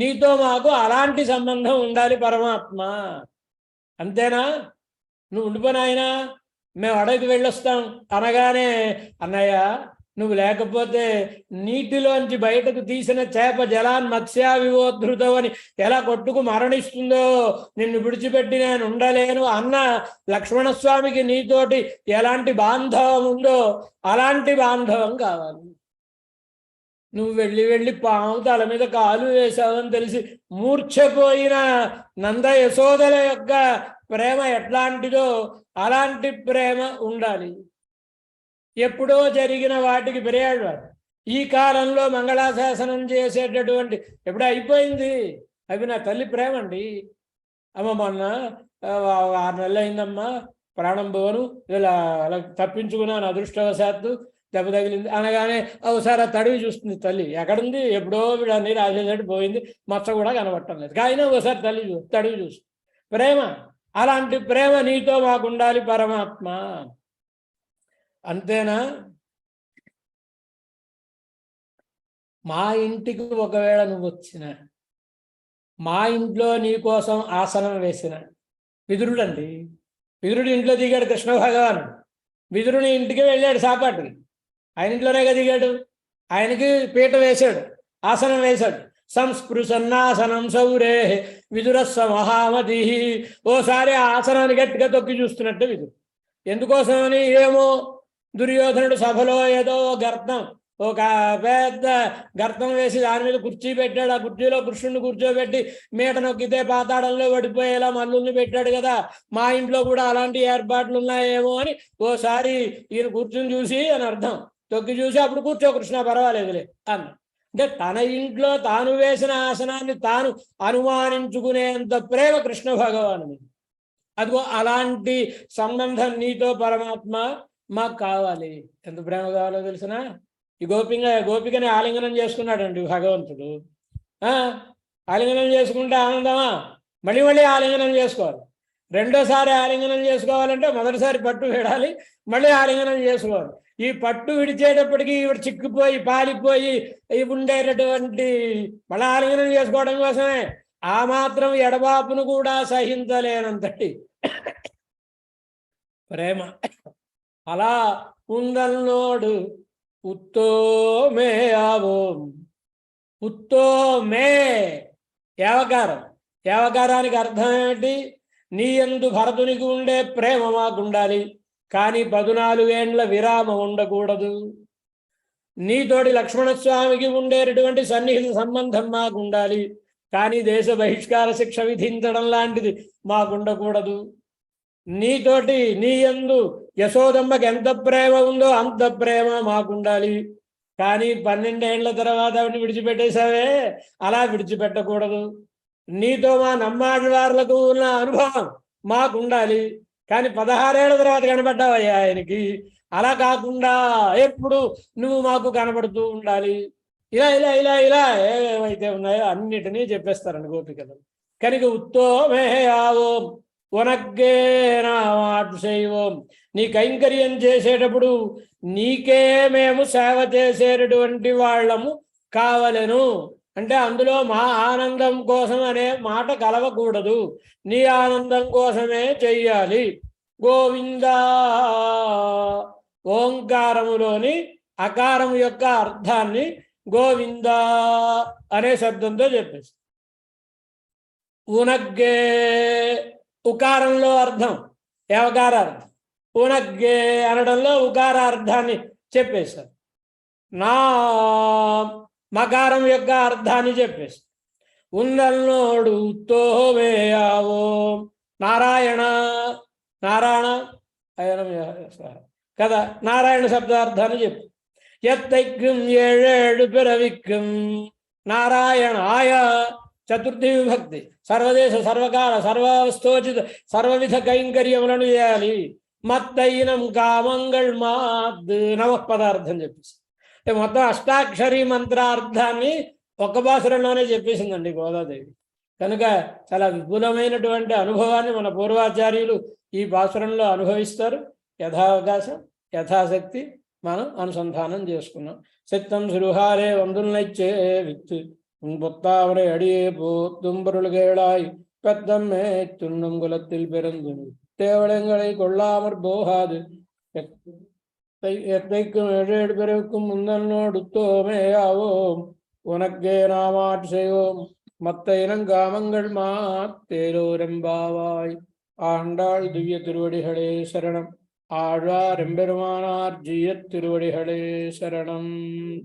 నీతో మాకు అలాంటి సంబంధం ఉండాలి పరమాత్మ. అంతేనా? నువ్వు ఉండిపోయినాయనా, మేము అడవికి వెళ్ళొస్తాం అనగానే అన్నయ్య నువ్వు లేకపోతే నీటిలోంచి బయటకు తీసిన చేప జలాన్ మత్స్యా వివోద్ధృతం అని ఎలా కొట్టుకు మరణిస్తుందో నిన్ను విడిచిపెట్టి నేను ఉండలేను అన్న లక్ష్మణస్వామికి నీతోటి ఎలాంటి బాంధవం ఉందో అలాంటి బాంధవం కావాలి. నువ్వు వెళ్ళి పాము తల మీద కాలు వేశావని తెలిసి మూర్ఛపోయిన నంద యశోదల యొక్క ప్రేమ ఎట్లాంటిదో అలాంటి ప్రేమ ఉండాలి. ఎప్పుడో జరిగిన వాటికి పెరిగాడు. ఈ కాలంలో మంగళాశాసనం చేసేటటువంటి ఎప్పుడో అయిపోయింది. అవి నా తల్లి ప్రేమ అండి. అమ్మ మొన్న 6 నెలలు అయిందమ్మా ప్రాణం పోను, ఇలా అలా తప్పించుకున్నాను అదృష్టవశాత్తు, దెబ్బ తగిలింది అనగానే ఒకసారి ఆ తడివి చూస్తుంది తల్లి. ఎక్కడుంది? ఎప్పుడో వీడు అన్ని రాసేసట్టు పోయింది, మచ్చ కూడా కనబట్టం లేదు, కానీ ఒకసారి తడివి చూస్తుంది. ప్రేమ, అలాంటి ప్రేమ నీతో మాకు ఉండాలి పరమాత్మ. అంతేనా? మా ఇంటికి ఒకవేళ నువ్వు వచ్చిన, మా ఇంట్లో నీ కోసం ఆసనం వేసిన విదురుడు అండి. విదురుడు ఇంట్లో దిగాడు కృష్ణ భగవానుడు. విదురుని ఇంటికి వెళ్ళాడు సాపాటికి, ఆయన ఇంట్లోనే దిగాడు. ఆయనకి పీట వేశాడు, ఆసనం వేశాడు. సంస్పృశన్నాసనం సౌరే విదురస్వ మహామతి. ఓసారి ఆ ఆసనాన్ని గట్టిగా తొక్కి చూస్తున్నట్టు విదురు. ఎందుకోసమని ఏమో, దుర్యోధనుడు సభలో ఏదో గర్తం, ఒక పెద్ద గర్తం వేసి దాని మీద కుర్చీ పెట్టాడు. ఆ కుర్చీలో కృష్ణుడిని కూర్చోబెట్టి మీట నొక్కితే పాతాళంలో పడిపోయేలా మల్లుల్ని పెట్టాడు కదా, మా ఇంట్లో కూడా అలాంటి ఏర్పాట్లు ఉన్నాయేమో అని ఓసారి ఈయన కూర్చుని చూసి అని అర్థం, తొక్కి చూసి అప్పుడు కూర్చో కృష్ణ పర్వాలేదులే అన్న. అంటే తన ఇంట్లో తాను వేసిన ఆసనాన్ని తాను అనుమానించుకునేంత ప్రేమ కృష్ణ భగవాను. అదిగో అలాంటి సంబంధం నీతో పరమాత్మ మాకు కావాలి. ఎంత ప్రేమ కావాలో తెలిసిన, ఈ గోపికని ఆలింగనం చేసుకున్నాడండి భగవంతుడు. ఆలింగనం చేసుకుంటే ఆనందమా? మళ్ళీ ఆలింగనం చేసుకోవాలి. రెండోసారి ఆలింగనం చేసుకోవాలంటే మొదటిసారి పట్టు విడాలి, మళ్ళీ ఆలింగనం చేసుకోవాలి. ఈ పట్టు విడిచేటప్పటికి ఈవిడ చిక్కిపోయి పాలిపోయి ఉండేటటువంటి మళ్ళీ ఆలింగనం చేసుకోవడం కోసమే ఆ మాత్రం ఎడబాపును కూడా సహించలేనంతటి ప్రేమ. అలా ఉందన్నోడు ఉత్తోమే ఆవోం. ఉత్తోమే ఏవకారం. ఏవకారానికి అర్థం ఏమిటి? నీ యందు భరతునికి ఉండే ప్రేమ మాకుండాలి, కానీ 14 ఏండ్ల విరామం ఉండకూడదు. నీతోటి లక్ష్మణస్వామికి ఉండేటటువంటి సన్నిహిత సంబంధం మాకుండాలి, కానీ దేశ బహిష్కార శిక్ష విధించడం లాంటిది మాకుండకూడదు. నీతోటి నీ యందు యశోదమ్మకి ఎంత ప్రేమ ఉందో అంత ప్రేమ మాకుండాలి, కానీ 12 ఏండ్ల తర్వాత ఆవిడని విడిచిపెట్టేశావే, అలా విడిచిపెట్టకూడదు. నీతో మా నమ్మాళ్ళవార్లకు ఉన్న అనుభవం మాకుండాలి, కానీ 16 ఏళ్ల తర్వాత కనబడ్డావయ్యా ఆయనకి, అలా కాకుండా ఎప్పుడు నువ్వు మాకు కనబడుతూ ఉండాలి. ఇలా ఇలా ఇలా ఇలా ఏమైతే ఉన్నాయో అన్నిటినీ చెప్పేస్తారండి గోపికలు. కనుక ఉత్తోమే ఆవోం ఉనగ్గే నామాటు శైవం. నీ కైంకర్యం చేసేటప్పుడు నీకే మేము సేవ చేసేటటువంటి వాళ్ళము కావలెను. అంటే అందులో మా ఆనందం కోసం అనే మాట కలవకూడదు, నీ ఆనందం కోసమే చెయ్యాలి. గోవిందా ఓంకారములోని అకారము యొక్క అర్థాన్ని గోవిందా అనే శబ్దంతో చెప్పేసి, ఉనగ్గే ఉకారంలో అర్థం ఏవకారార్థం, ఉనగ్గే అనడంలో ఉకారార్థాన్ని చెప్పేశారు. నా మకారం యొక్క అర్థాన్ని చెప్పేసి, ఉన్నల్నోడు తోవేయావో నారాయణ. నారాయణ కదా, నారాయణ శబ్దార్థాన్ని చెప్పు. ఎత్తైక్యం 7 పిరవిక్యం నారాయణాయ. చతుర్థి విభక్తి. సర్వదేశ సర్వకాల సర్వావస్థోచిత సర్వవిధ కైంకర్యములను చేయాలి. మత్తైనం కామంగళ్ మాద్ నవః పదార్థం చెప్పేసి మొత్తం అష్టాక్షరి మంత్రార్థాన్ని ఒక్క భాషలోనే చెప్పేసిందండి గోదాదేవి. కనుక చాలా విపులమైనటువంటి అనుభవాన్ని మన పూర్వాచార్యులు ఈ పాసురంలో అనుభవిస్తారు. యథావకాశం యథాశక్తి మనం అనుసంధానం చేసుకున్నాం. சித்தம் சிறுகாரே வந்துள்ளைச்சே வித்து புத்தாவரை அடியே போத்தும்பொருள் கேளாய் பெத்தம்மே துண்ணும் குலத்தில் பிறந்து தேவளங்களை கொள்ளாமற் போகாது எத்தைக்கும் ஏழேடு பிறக்கும் முந்தன்னோடுத்தோமே ஆவோம் உனக்கே நாமாட் செய்வோம் மத்த இனங்காமங்கள் மாத்தேரோரெம்பாவாய். ஆண்டாள் திவ்ய திருவடிகளே சரணம். ஆழ்வார் எம்பெருமானார் ஜீயத் திருவடிகளே சரணம்.